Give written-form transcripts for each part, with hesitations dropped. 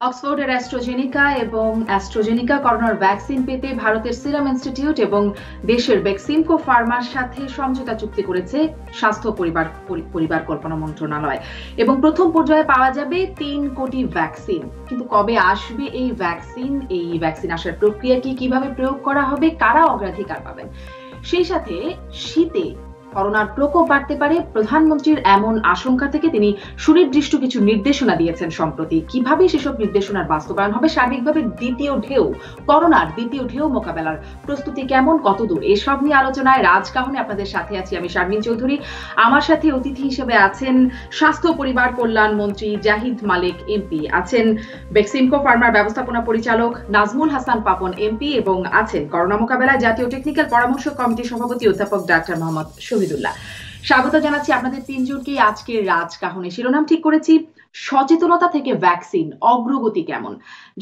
অক্সফোর্ডের AstraZeneca এবং AstraZeneca করোনার vaccine পেতে ভারতের সিরাম ইনস্টিটিউট এবং দেশের বেক্সিমকো ফার্মার সাথে সমঝোতা চুক্তি করেছে স্বাস্থ্য পরিবার কল্পনা মন্ত্রণালয় এবং প্রথম পর্যায়ে পাওয়া যাবে ৩ কোটি ভ্যাকসিন। কিন্তু কবে আসবে এই ভ্যাকসিন আসার প্রক্রিয়া কিভাবে প্রয়োগ করা হবে, কারা অগ্রাধিকার পাবেন, সেই সাথে শীতে করোনার প্রকোপ বাড়তে পারে প্রধানমন্ত্রীর এমন আশঙ্কা থেকে তিনি সুনির্দিষ্ট কিছু নির্দেশনা দিয়েছেন সম্প্রতি। কিভাবে সেসব নির্দেশনার বাস্তবায়ন হবে, সার্বিকভাবে করোনার দ্বিতীয় ঢেউ মোকাবেলার প্রস্তুতি কেমন, কতদূর, এসব নিয়ে আলোচনায় রাজকাহনে আপনাদের সাথে আছি আমি শারমিন চৌধুরী। আমার সাথে অতিথি হিসেবে আছেন স্বাস্থ্য পরিবার কল্যাণ মন্ত্রী জাহিদ মালিক এমপি, আছেন বেক্সিমকো ফার্মার ব্যবস্থাপনা পরিচালক নাজমুল হাসান পাপন এমপি এবং আছেন করোনা মোকাবেলায় জাতীয় টেকনিক্যাল পরামর্শ কমিটির সভাপতি অধ্যাপক ডাক্তার মোহাম্মদ শহীদুল্লাহ। স্বাগত জানাচ্ছি আপনাদের তিনজনকেই আজকের রাজকাহনে। শিরোনাম ঠিক করেছি সচেতনতা থেকে ভ্যাকসিন, অগ্রগতি কেমন।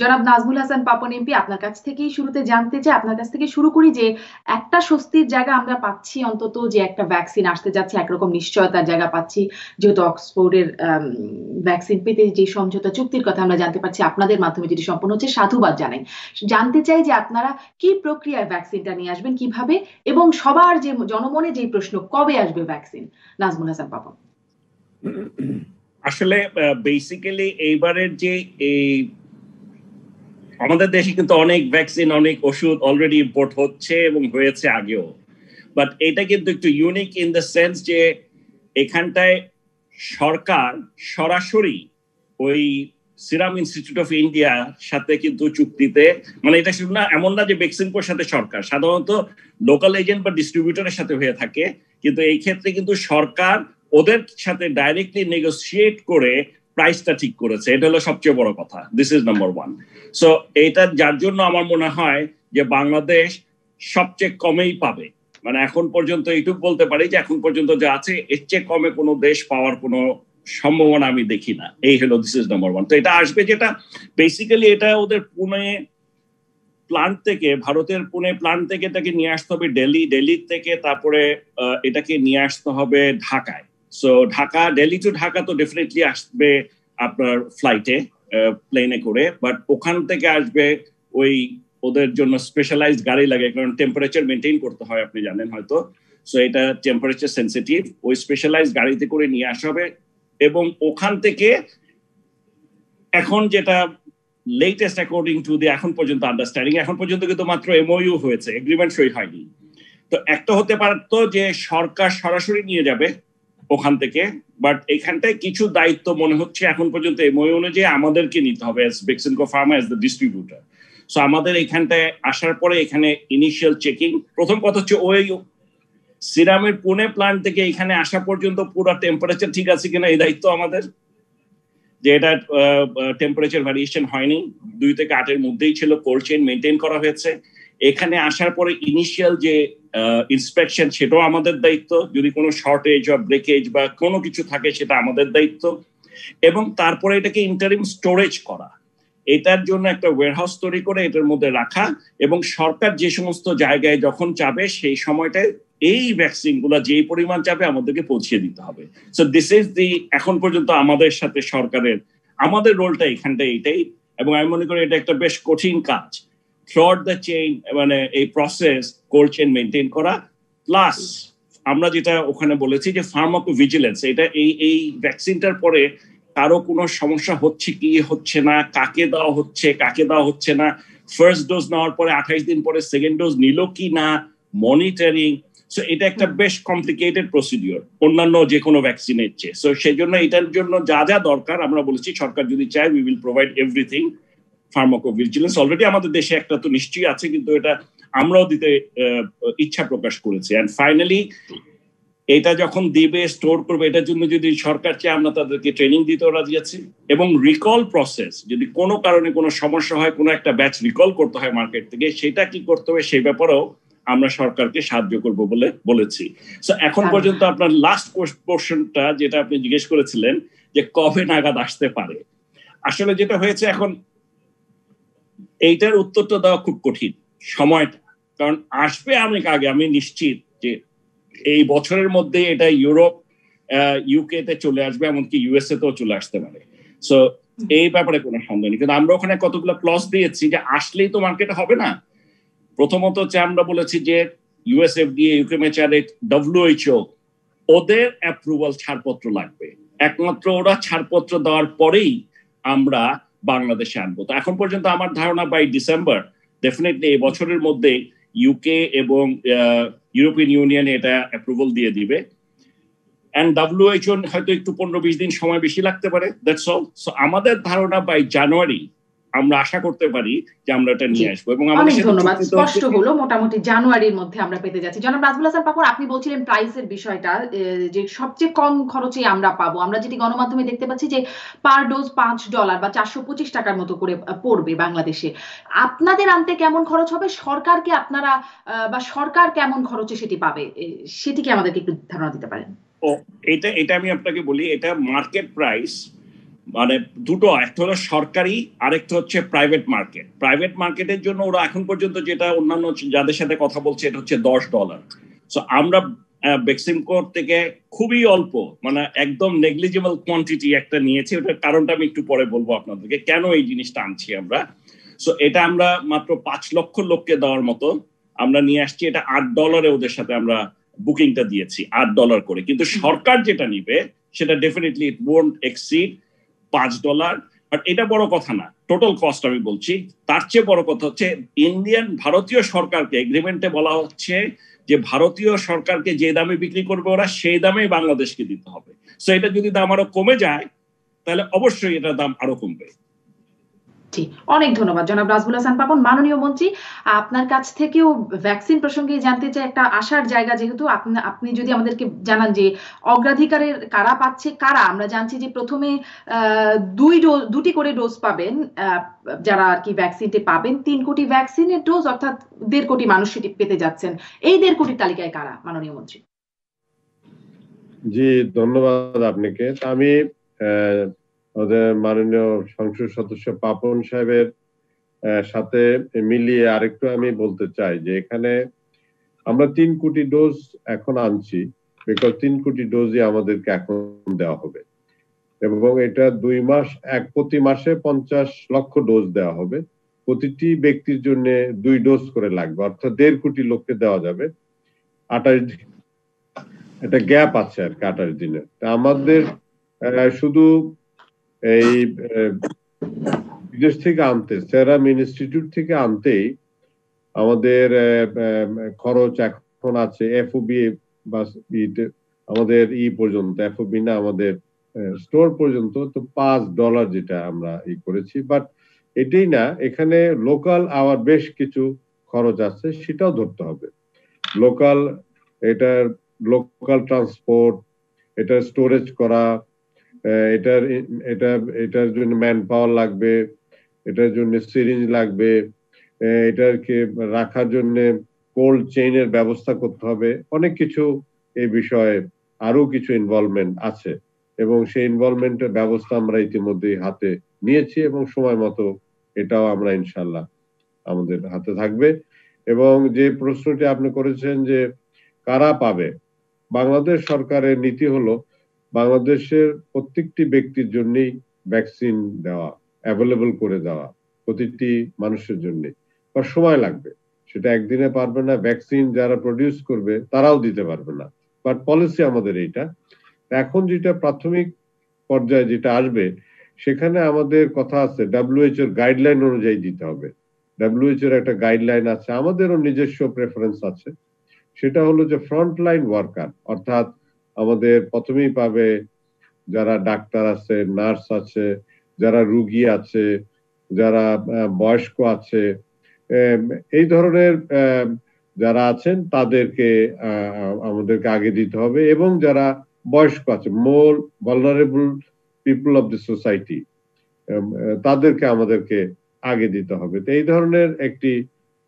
জনাব নাজমুল হাসান পাপন এমপি, আপনার কাছ থেকেই শুরুতে জানতে চাই, আপনার কাছ থেকে শুরু করি যে একটা স্বস্তির জায়গা আমরা পাচ্ছি অন্তত, যে একটা ভ্যাকসিন আসতে যাচ্ছে, একরকম নিশ্চয়তার জায়গা পাচ্ছি, যেহেতু অক্সফোর্ডের ভ্যাকসিন পেতে যে সমঝোতা চুক্তির কথা আমরা জানতে পারছি আপনাদের মাধ্যমে যেটি সম্পন্ন হচ্ছে, সাধুবাদ জানাই। জানতে চাই যে আপনারা কি প্রক্রিয়ায় ভ্যাকসিনটা নিয়ে আসবেন, কিভাবে, এবং সবার যে জনমনে যে প্রশ্ন কবে আসবে ভ্যাকসিন। নাজমুল হাসান পাপন। আসলে বেসিক্যালি এইবারের যে আমাদের দেশে কিন্তু অনেক ভ্যাকসিন, অনেক ওষুধ অলরেডি ইম্পোর্ট হচ্ছে এবং হয়েছে আগেও, বাট এটা কিন্তু একটু ইউনিক ইন দ্য সেন্স যে এখানটায় সরকার সরাসরি ওই সিরাম ইনস্টিটিউট অফ ইন্ডিয়ার সাথে কিন্তু চুক্তিতে, মানে এটা শুধু না, এমন না যে বেক্সিমকোর সাথে সরকার, সাধারণত লোকাল এজেন্ট বা ডিস্ট্রিবিউটরের সাথে হয়ে থাকে, কিন্তু এই ক্ষেত্রে কিন্তু সরকার ওদের সাথে ডাইরেক্টলি নেগোসিয়েট করে প্রাইসটা ঠিক করেছে। এটা হলো সবচেয়ে বড় কথা। This is number one. So এইটা যার জন্য আমার মনে হয় যে বাংলাদেশ সবচেয়ে কমেই পাবে, মানে এখন পর্যন্ত এইটুকু বলতে পারি যে এখন পর্যন্ত যা আছে এর চেয়ে কমে কোনো দেশ পাওয়ার কোনো সম্ভাবনা আমি দেখি না। এই হলো দিস ইজ নাম্বার ওয়ান। তো এটা আসবে, যেটা বেসিক্যালি এটা ওদের পুনে প্লান্ট থেকে, ভারতের পুনে প্লান্ট থেকে এটাকে নিয়ে আসতে হবে দিল্লি থেকে, তারপরে এটাকে নিয়ে আসতে হবে ঢাকায়। সো ঢাকা, দিল্লি টু ঢাকা তো ডেফিনেটলি আসবে আপনার ফ্লাইটে, প্লেনে করে, বাট ওখান থেকে আসবে ওই ওদের জন্য স্পেশালাইজড গাড়ি লাগে, কারণ টেম্পারেচার মেনটেন করতে হয়, আপনি জানেন হয়তো। সো এটা টেম্পারেচার সেন্সিটিভ, ওই স্পেশালাইজড গাড়িতে করে নিয়ে আসা হবে এবং ওখান থেকে এখন যেটা লেটেস্ট অ্যাকর্ডিং টু দি এখন পর্যন্ত আন্ডারস্ট্যান্ডিং, এখন পর্যন্ত কিন্তু মাত্র এমওইউ হয়েছে, এগ্রিমেন্ট সই হয়নি। তো একটা হতে পারতো যে সরকার সরাসরি নিয়ে যাবে ওখান থেকে, বাট এখানটায় কিছু দায়িত্ব মনে হচ্ছে এখন পর্যন্ত এমওইউ অনুযায়ী আমাদেরকে নিতে হবে as Beximco Pharma, as the distributor. So আমাদের এখানটায় আসার পরে এখানে ইনিশিয়াল চেকিং, প্রথম কথা হচ্ছে ওই সিরামের পুনে প্লান্ট থেকে এখানে আসা পর্যন্ত পুরো টেম্পারেচার ঠিক আছে কিনা, এই দায়িত্ব আমাদের, যে এটা টেম্পারেচার ভ্যারিয়েশন হয়নি, 2 থেকে 8 এর মধ্যেই ছিল, কোল্ড চেইন মেনটেন করা হয়েছে। এখানে আসার পরে ইনিশিয়াল যে ইন্সপেকশন, সেটাও আমাদের দায়িত্ব, যদি কোনো শর্টেজ বা ব্রেকেজ বা কোনো কিছু থাকে সেটা আমাদের দায়িত্ব, এবং তারপরে এটাকে ইন্টারিম স্টোরেজ করা, এটার জন্য একটা ওয়্যারহাউস তৈরি করে এটার মধ্যে রাখা, এবং সরকার যে সমস্ত জায়গায় যখন চাবে সেই সময়টায় এই ভ্যাকসিন গুলা যেই পরিমাণ চাবে আমাদেরকে পৌঁছে দিতে হবে। সো দিস ইজ দি এখন পর্যন্ত আমাদের সাথে সরকারের, আমাদের রোলটা এখানটা এইটাই, এবং আমি মনে করি এটা একটা বেশ কঠিন কাজ, থ্রুআউট দ্য চেইন, মানে এই প্রসেস কোল্ড চেইন মেনটেন করা, প্লাস আমরা যেটা ওখানে বলেছি যে ফার্মাকোভিজিলেন্স, এটা এই ভ্যাকসিনটার পরে কারো কোনো সমস্যা হচ্ছে কি হচ্ছে না, কাকে দেওয়া হচ্ছে কাকে দেওয়া হচ্ছে না, ফার্স্ট ডোজ নেওয়ার পরে 28 দিন পরে সেকেন্ড ডোজ নিল কি না, মনিটরিং। সো এটা একটা বেশ কমপ্লিকেটেড প্রসিডিওর অন্যান্য যে কোনো ভ্যাকসিনের চেয়ে। সো সেই জন্য এটার জন্য যা যা দরকার আমরা বলেছি, সরকার যদি চায় we will provide everything. Pharmacovigilance already আমাদের দেশে একটা তো নিশ্চয়ই আছে, কিন্তু এটা আমরাও দিতে ইচ্ছা প্রকাশ করেছি। অ্যান্ড ফাইনালি এটা যখন দিবে, স্টোর করবে, এটার জন্য যদি সরকার চায় আমরা তাদেরকে ট্রেনিং দিতেও রাজি আছি, এবং রিকল প্রসেস, যদি কোনো কারণে কোনো সমস্যা হয়, কোনো একটা ব্যাচ রিকল করতে হয় মার্কেট থেকে, সেটা কি করতে হবে সেই ব্যাপারেও আমরা সরকারকে সাহায্য করব বলে বলেছি। সো এখন পর্যন্ত আপনার লাস্ট পোর্শনটা যেটা আপনি জিজ্ঞেস করেছিলেন যে কবে নাগাদ আসতে পারে, আসলে যেটা হয়েছে এখন এইটার উত্তরটা দেওয়া খুব কঠিন সময়টা, কারণ আসবে অনেক আগে, আমি নিশ্চিত যে এই বছরের মধ্যে এটা ইউরোপ, ইউকে তে চলে আসবে, এমনকি ইউএসএ তেও চলে আসতে পারে। সো এই ব্যাপারে কোনো সন্দেহ নেই, কিন্তু আমরা ওখানে কতগুলো ক্লজ দিয়েছি যে আসলেই তো মার্কেটে হবে না। প্রথমত হচ্ছে আমরা বলেছি যে ইউএসএফডিএ, ইউকেএমএচআর, ডব্লিউএইচও ওদের অ্যাপ্রুভাল ছাড়পত্র লাগবে, একমাত্র ওরা ছাড়পত্র দেওয়ার পরেই আমরা বাংলাদেশে আনবো। তো এখন পর্যন্ত আমার ধারণা বাই ডিসেম্বর ডেফিনেটলি এই বছরের মধ্যে ইউকে এবং ইউরোপিয়ান ইউনিয়ন এটা অ্যাপ্রুভাল দিয়ে দিবে। এন্ড ডব্লিউএইচও হয়তো একটু 15-20 দিন সময় বেশি লাগতে পারে, দ্যাটস অল। সো আমাদের ধারণা বাই জানুয়ারি আমরা আশা করতে পারি যে আমরা এটা নিয়ে আসবো। এবং আমাদের ধন্যবাদ, স্পষ্ট হলো মোটামুটি জানুয়ারির মধ্যে আমরা পেতে যাচ্ছি। জনাব রাজবুল হাসান পাপন, আপনি বলছিলেন প্রাইসের বিষয়টা, যে সবচেয়ে কম খরচে আমরা পাবো। আমরা যেটি গণমাধ্যমে দেখতে পাচ্ছি যে পার ডোজ $5 বা 425 টাকার মতো করে পড়বে বাংলাদেশে। আপনাদের আনতে কেমন খরচ হবে, সরকারকে আপনারা বা সরকার কেমন খরচে সেটি পাবে, সেটি কি আমাদেরকে একটু ধারণা দিতে পারেন? এটা আমি আপনাকে বলি, এটা মার্কেট প্রাইস, মানে দুটো, একটা হলো সরকারি, আরেকটা হচ্ছে প্রাইভেট মার্কেট। প্রাইভেট মার্কেটের জন্য ওরা এখন পর্যন্ত যেটা অন্যান্য যাদের সাথে কথা বলছে এটা হচ্ছে $10। সো আমরা বেক্সিমকোর থেকে খুবই অল্প, মানে একদম নেগলিজিবল কোয়ান্টিটি একটা নিয়েছি। ওটার কারণটা আমি একটু পরে বলবো আপনাদেরকে কেন এই জিনিসটা আনছি আমরা। সো এটা আমরা মাত্র 5 লক্ষ লোককে দেওয়ার মতো আমরা নিয়ে আসছি। এটা $8 ওদের সাথে আমরা বুকিংটা দিয়েছি, $8 করে। কিন্তু সরকার যেটা নিবে সেটা definitely it won't exceed $5। But এটা বড় কথা না, টোটাল কস্ট আমি বলছি। তার চেয়ে বড় কথা হচ্ছে ভারতীয় সরকারকে এগ্রিমেন্টে বলা হচ্ছে যে ভারতীয় সরকারকে যে দামে বিক্রি করবে ওরা, সেই দামেই বাংলাদেশকে দিতে হবে। সো এটা যদি দাম আরো কমে যায় তাহলে অবশ্যই এটার দাম আরো কমবে। অনেক ধন্যবাদ জনাব রাজবুল হাসান পাপন। মাননীয় মন্ত্রী, আপনার কাছ থেকেও ভ্যাকসিন প্রসঙ্গে জানতে চাই, একটা আশার জায়গা যেহেতু, আপনি যদি আমাদেরকে জানান যে অগ্রাধিকারের কারা পাচ্ছে, কারা। আমরা জানছি যে প্রথমে 2টি করে ডোজ পাবেন যারা আর কি ভ্যাকসিনটি পাবেন, 3 কোটি ভ্যাকসিনের ডোজ, অর্থাৎ 1.5 কোটি মানুষ সেটি পেতে যাচ্ছেন। এই 1.5 কোটির তালিকায় কারা, মাননীয় মন্ত্রী? জি, ধন্যবাদ আপনাকে। আমি আমাদের মাননীয় সংসদ সদস্য পাপন সাহেবের সাথে মিলিয়ে আরেকটু আমি বলতে চাই যে এখানে আমরা 3 কোটি ডোজ এখন আনছি, বিকজ 3 কোটি ডোজই আমাদেরকে এখন দেওয়া হবে এবং এটা 2 মাস, প্রতি মাসে 50 লক্ষ ডোজ দেওয়া হবে। প্রতিটি ব্যক্তির জন্য 2 ডোজ করে লাগবে, অর্থাৎ 1.5 কোটি লোককে দেওয়া যাবে। 28 দিন একটা গ্যাপ আছে আর কি, 28 দিনের। আমাদের শুধু এই বিদেশ থেকে আনতে, সেরাম ইনস্টিটিউট থেকে আনতেই আমাদের খরচ এখন আছে এফওবি বা আমাদের পর্যন্ত, এফওবি না, আমাদের স্টোর পর্যন্ত তো $5 যেটা আমরা করেছি। বাট এটাই না, এখানে লোকাল আবার বেশ কিছু খরচ আছে, সেটাও ধরতে হবে। এটার লোকাল ট্রান্সপোর্ট, এটা স্টোরেজ করা, এটার জন্য ম্যান পাওয়ার লাগবে, এটার জন্য সিরিঞ্জ লাগবে, এটাকে রাখার জন্য কোল্ড চেইনের ব্যবস্থা করতে হবে। অনেক কিছু এই বিষয়ে আরো কিছু ইনভলভমেন্ট আছে এবং সেই ইনভলভমেন্টের ব্যবস্থা আমরা ইতিমধ্যেই হাতে নিয়েছি এবং সময় মতো এটাও আমরা ইনশাল্লাহ আমাদের হাতে থাকবে। এবং যে প্রশ্নটি আপনি করেছেন যে কারা পাবে, বাংলাদেশ সরকারের নীতি হলো বাংলাদেশের প্রত্যেকটি ব্যক্তির জন্যই ভ্যাকসিন দেওয়া, অ্যাভেলেবল করে দেওয়া প্রতিটি মানুষের জন্য। সময় লাগবে, সেটা একদিনে পারবে না। ভ্যাকসিন যারা প্রডিউস করবে তারাও দিতে পারবে না, বাট পলিসি আমাদের এইটা। এখন যেটা প্রাথমিক পর্যায়ে যেটা আসবে, সেখানে আমাদের কথা আছে WHO এর গাইডলাইন অনুযায়ী দিতে হবে। WHO এর একটা গাইডলাইন আছে, আমাদেরও নিজস্ব প্রেফারেন্স আছে। সেটা হলো যে ফ্রন্টলাইন ওয়ার্কার, অর্থাৎ আমাদের প্রথমেই পাবে যারা ডাক্তার আছে, নার্স আছে, যারা রুগী আছে, যারা বয়স্ক আছে, এই ধরনের যারা আছেন তাদেরকে আমাদেরকে আগে দিতে হবে। এবং যারা বয়স্ক আছে, more vulnerable people of the society, তাদেরকে আমাদেরকে আগে দিতে হবে। তো এই ধরনের একটি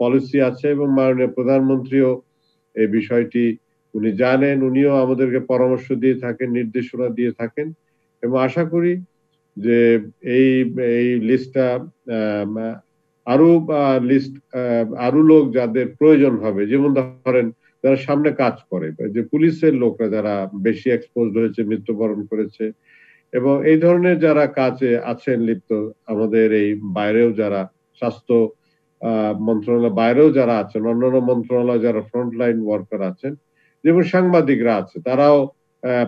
পলিসি আছে এবং মাননীয় প্রধানমন্ত্রীও এই বিষয়টি উনি জানেন, উনিও আমাদেরকে পরামর্শ দিয়ে থাকেন, নির্দেশনা দিয়ে থাকেন। এবং আশা করি যে এই লিস্টটা আরো লোক যাদের প্রয়োজন হবে, যেমন ধরেন যারা সামনে কাজ করে, যে পুলিশের লোকরা যারা বেশি এক্সপোজড হয়েছে, মৃত্যুবরণ করেছে, এবং এই ধরনের যারা কাজে আছেন লিপ্ত, আমাদের এই বাইরেও যারা স্বাস্থ্য মন্ত্রণালয় বাইরেও যারা আছেন, অন্যান্য মন্ত্রণালয় যারা ফ্রন্টলাইন ওয়ার্কার আছেন, যেমন সাংবাদিকরা আছে, তারাও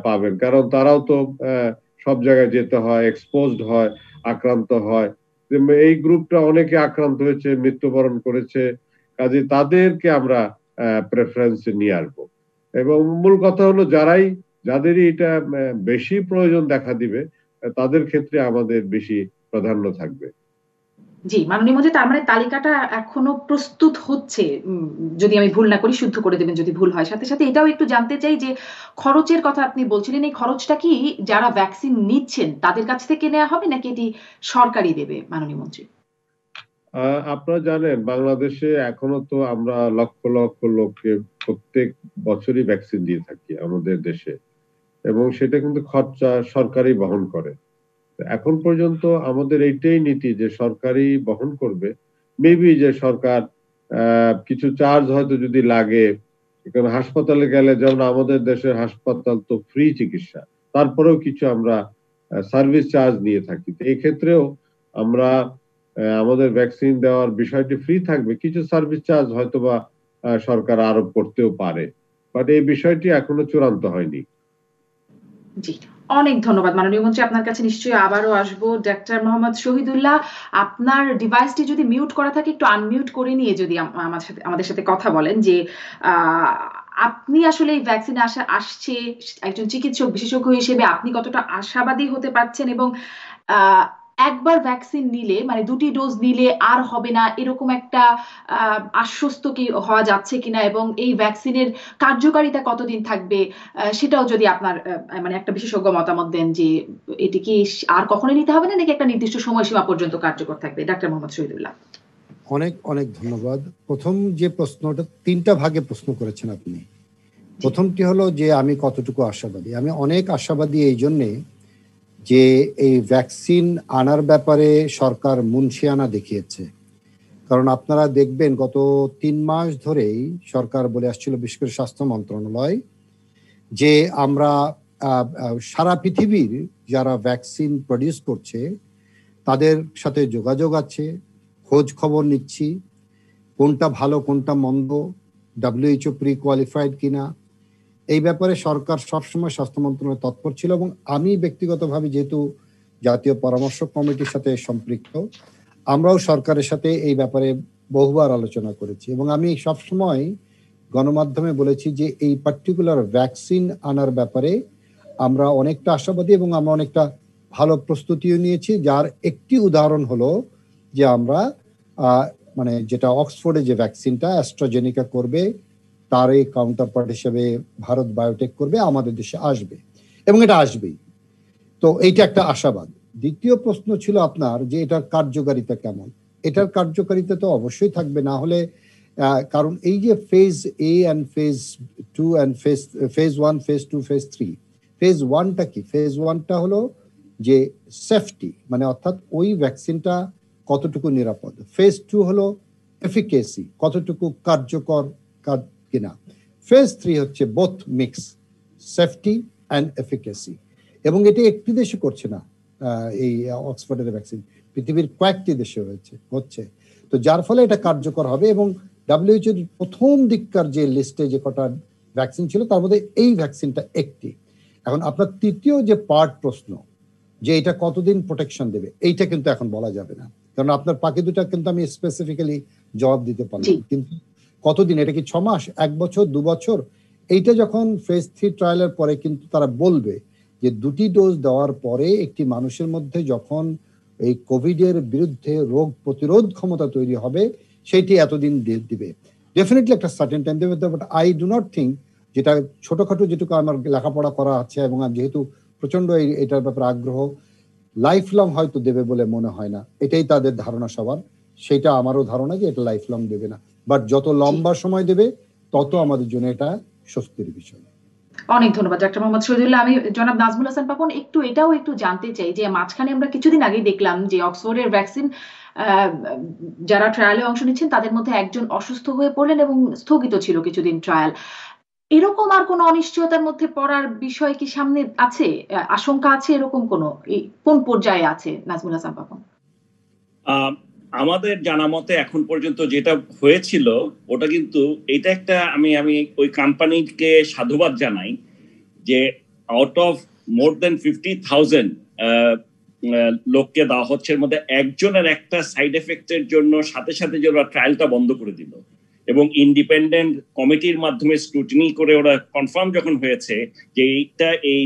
পাবেন, কারণ তারাও তো সব জায়গায় যেতে হয়, এক্সপোজড হয়, আক্রান্ত হয়। এই গ্রুপটা অনেকে আক্রান্ত হয়েছে, মৃত্যুবরণ করেছে, কাজে তাদেরকে আমরা প্রেফারেন্সে নিয়ে আসবো। এবং মূল কথা হলো যাদেরই এটা বেশি প্রয়োজন দেখা দিবে, তাদের ক্ষেত্রে আমাদের বেশি প্রাধান্য থাকবে। জি, মাননীয় মন্ত্রী, তার মানে তালিকাটা এখনো প্রস্তুত হচ্ছে, যদি আমি ভুল না করি, শুদ্ধ করে দেবেন যদি ভুল হয়। সাথে সাথে এটাও একটু জানতে চাই যে খরচের কথা আপনি বলছিলেন, এই খরচটা কি যারা ভ্যাকসিন নিচ্ছেন তাদের কাছ থেকে নেওয়া হবে নাকি এটি সরকারই দেবে মাননীয় মন্ত্রী? আপনারা জানেন বাংলাদেশে এখনো তো আমরা লক্ষ লক্ষ লোককে প্রত্যেক বছরই ভ্যাকসিন দিয়ে থাকি আমাদের দেশে, এবং সেটা কিন্তু খরচা সরকারই বহন করে। এখন পর্যন্ত আমাদের এইটাই নীতি যে সরকারই বহন করবে। মেবি যে সরকার কিছু চার্জ হয়তো যদি লাগে, কারণ হাসপাতালে গেলে, যেমন আমাদের দেশের হাসপাতাল তো ফ্রি চিকিৎসা, তারপরেও কিছু আমরা সার্ভিস চার্জ নিয়ে থাকি। এই ক্ষেত্রেও আমরা আমাদের ভ্যাকসিন দেওয়ার বিষয়টি ফ্রি থাকবে, কিছু সার্ভিস চার্জ হয়তোবা সরকার আরোপ করতেও পারে, বাট এই বিষয়টি এখনো চূড়ান্ত হয়নি। জি, অনেক ধন্যবাদ মাননীয় মন্ত্রী। আপনার কাছে নিশ্চয়ই আবারও আসবো। ডাক্তার মোহাম্মদ শহীদুল্লাহ, আপনার ডিভাইসটি যদি মিউট করা থাকে একটু আনমিউট করে নিয়ে যদি আমাদের সাথে কথা বলেন যে আপনি আসলে এই ভ্যাকসিন আসছে, একজন চিকিৎসক বিশেষজ্ঞ হিসেবে আপনি কতটা আশাবাদী হতে পারছেন, এবং একবার ভ্যাকসিন নিলে মানে 2টি ডোজ নিলে আর হবে না এরকম একটা আশ্বস্ত কি হওয়া যাচ্ছে কিনা, এবং এই ভ্যাকসিনের কার্যকারিতা কতদিন থাকবে, সেটাও যদি আপনার মানে একটা বিশেষজ্ঞ মতামত দেন যে এটি কি আর কখনো নিতে হবে না নাকি একটা নির্দিষ্ট সময়সীমা পর্যন্ত কার্যকর থাকবে। ডাক্তার মোহাম্মদ শহীদুল্লাহ। অনেক অনেক ধন্যবাদ। প্রথম যে প্রশ্নটা 3টা ভাগে প্রশ্ন করেছেন আপনি। প্রথমটি হলো যে আমি কতটুকু আশাবাদী। আমি অনেক আশাবাদী এই জন্যে যে এই ভ্যাকসিন আনার ব্যাপারে সরকার মুনশিয়ানা দেখিয়েছে। কারণ আপনারা দেখবেন গত 3 মাস ধরেই সরকার বলে আসছিল, বিশেষ করে স্বাস্থ্য মন্ত্রণালয়, যে আমরা সারা পৃথিবীর যারা ভ্যাকসিন প্রডিউস করছে তাদের সাথে যোগাযোগ আছে, খোঁজ খবর নিচ্ছি, কোনটা ভালো কোনটা মন্দ, WHO প্রি কোয়ালিফাইড কিনা, এই ব্যাপারে সরকার সবসময় স্বাস্থ্য মন্ত্রণালয় তৎপর ছিল। এবং আমি ব্যক্তিগতভাবে যেহেতু জাতীয় পরামর্শ কমিটির সাথে সম্পৃক্ত, আমরাও সরকারের সাথে এই ব্যাপারে বহুবার আলোচনা করেছি, এবং আমি সবসময় গণমাধ্যমে বলেছি যে এই পার্টিকুলার ভ্যাকসিন আনার ব্যাপারে আমরা অনেকটা আশাবাদী এবং আমরা অনেকটা ভালো প্রস্তুতিও নিয়েছি। যার একটি উদাহরণ হলো যে আমরা মানে যেটা অক্সফোর্ডে যে ভ্যাকসিনটা অ্যাস্ট্রাজেনিকা করবে, তার এই কাউন্টার পার্ট হিসেবে ভারত বায়োটেক করবে, আমাদের দেশে আসবে এবং এটা আসবেই। তো এইটা একটা আশাবাদ। দ্বিতীয় প্রশ্ন ছিল আপনার যে এটার কার্যকারিতা কেমন। এটার কার্যকারিতা তো অবশ্যই থাকবে, না হলে কারণ এই যে ফেজ এ and phase 2 and phase 1, phase 2, phase 3, phase 1টা কি? ফেজ 1টা হলো যে সেফটি, মানে অর্থাৎ ওই ভ্যাকসিনটা কতটুকু নিরাপদ। ফেজ 2 হলো এফিকেসি, কতটুকু কার্যকর কিনা। ফেজ 3 হচ্ছে both mix, safety and efficacy. এবং এটা একটি দেশে করছে না এই অক্সফোর্ডের ভ্যাকসিন, পৃথিবীর কয়েকটি দেশে হচ্ছে। তো যার ফলে এটা কার্যকর হবে। এবং WHO এর প্রথম দিককার যে লিস্টে যে কটা ভ্যাকসিন ছিল তার মধ্যে এই ভ্যাকসিনটা একটি। এখন আপনার তৃতীয় যে পার্ট প্রশ্ন যে এটা কতদিন প্রোটেকশন দেবে, এইটা কিন্তু এখন বলা যাবে না, কারণ আপনার বাকি দুটা কিন্তু আমি স্পেসিফিক্যালি জবাব দিতে পারলাম। কিন্তু কতদিন, এটা কি 6 মাস, 1 বছর, 2 বছর, এইটা যখন ফেজ 3 ট্রায়ালের পরে কিন্তু তারা বলবে যে 2টি ডোজ দেওয়ার পরে একটি মানুষের মধ্যে যখন এই কোভিডের বিরুদ্ধে রোগ প্রতিরোধ ক্ষমতা তৈরি হবে, সেটি এতদিন দিবে, ডেফিনেটলি একটা সার্টেন টাইম দেবে। But I do not think, যেটা ছোটখাটো যেটুকু আমার লেখাপড়া করা আছে এবং যেহেতু প্রচন্ড এটার ব্যাপারে আগ্রহ, লাইফ লং হয়তো দেবে বলে মনে হয় না। এটাই তাদের ধারণা সবার, সেটা আমারও ধারণা যে এটা লাইফ লং দেবে না, বাট যত লম্বা সময় দেবে তত আমাদের জন্য এটা স্বস্তির বিষয়। অনেক ধন্যবাদ ডাক্তার মোহাম্মদ শহীদুল্লাহ। আমি জনাব নাজমুল হাসান পাপন এটাও একটু জানতে চাই যে মাঝখানে আমরা কিছুদিন আগেই দেখলাম যে অক্সফোর্ডের ভ্যাকসিন যারা ট্রায়ালে অংশ নিচ্ছেন তাদের মধ্যে একজন অসুস্থ হয়ে পড়লেন এবং স্থগিত ছিল কিছুদিন ট্রায়াল। এরকম আর কোনো অনিশ্চয়তার মধ্যে পড়ার বিষয় কি সামনে আছে, আশঙ্কা আছে, এরকম কোনো কোন পর্যায়ে আছে নাজমুল হাসান পাপন? আমাদের জানা মতে এখন পর্যন্ত যেটা হয়েছিল ওটা কিন্তু এটা একটা আমি ওই কোম্পানিকে সাধুবাদ জানাই যে আউট অফ মোর দেন 50,000 লোককে দেওয়া হচ্ছে, এর মধ্যে একজনের একটা সাইড এফেক্টের জন্য সাথে সাথে যে ওরা ট্রায়ালটা বন্ধ করে দিল এবং ইন্ডিপেন্ডেন্ট কমিটির মাধ্যমে স্ক্রুটিনি করে ওরা কনফার্ম যখন হয়েছে যে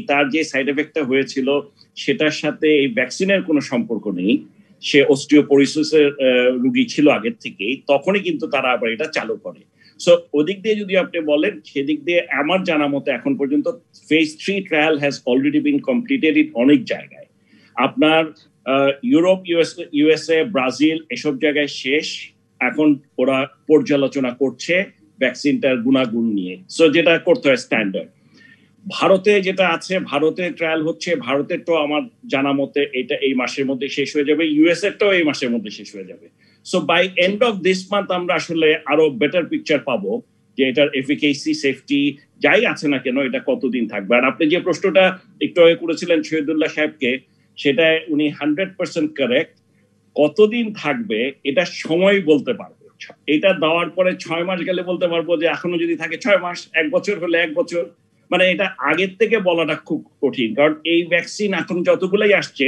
তার যে সাইড এফেক্টটা হয়েছিল সেটার সাথে এই ভ্যাকসিনের কোনো সম্পর্ক নেই, সে অস্টিওপোরোসিসের রোগী ছিল আগের থেকেই, তখনই কিন্তু তারা আবার এটা চালু করে। সো ওদিক দিয়ে যদি আপনি বলেন, সেদিক দিয়ে আমার জানা মতো এখন পর্যন্ত phase 3 trial has already been completed in অনেক জায়গায়। আপনার ইউরোপ, ইউএসএ, ব্রাজিল এসব জায়গায় শেষ, এখন ওরা পর্যালোচনা করছে ভ্যাকসিনটার গুণাগুণ নিয়ে, সো যেটা করতে হয় স্ট্যান্ডার্ড। ভারতে যেটা আছে, ভারতে ট্রায়াল হচ্ছে, ভারতের তো আমার জানা মতে এটা এই মাসের মধ্যে শেষ হয়ে যাবে, ইউএস এরটাও এই মাসের মধ্যে শেষ হয়ে যাবে। So by end of this month আমরা আসলে আরো বেটার পিকচার পাবো যে এটার এফিকেসি, সেফটি যাই আছে না কেন এটা কতদিন থাকবে। আর আপনি যে প্রশ্নটা একটু আগে করেছিলেন শহীদুল্লাহ সাহেবকে, সেটা উনি 100% কারেক্ট। কতদিন থাকবে এটা সময় বলতে পারবে, এটা দেওয়ার পরে 6 মাস গেলে বলতে পারবো যে এখনো যদি থাকে 6 মাস, 1 বছর হলে 1 বছর, মানে এটা আগের থেকে বলাটা খুব কঠিন। কারণ এই ভ্যাকসিন এখন যতগুলাই আসছে,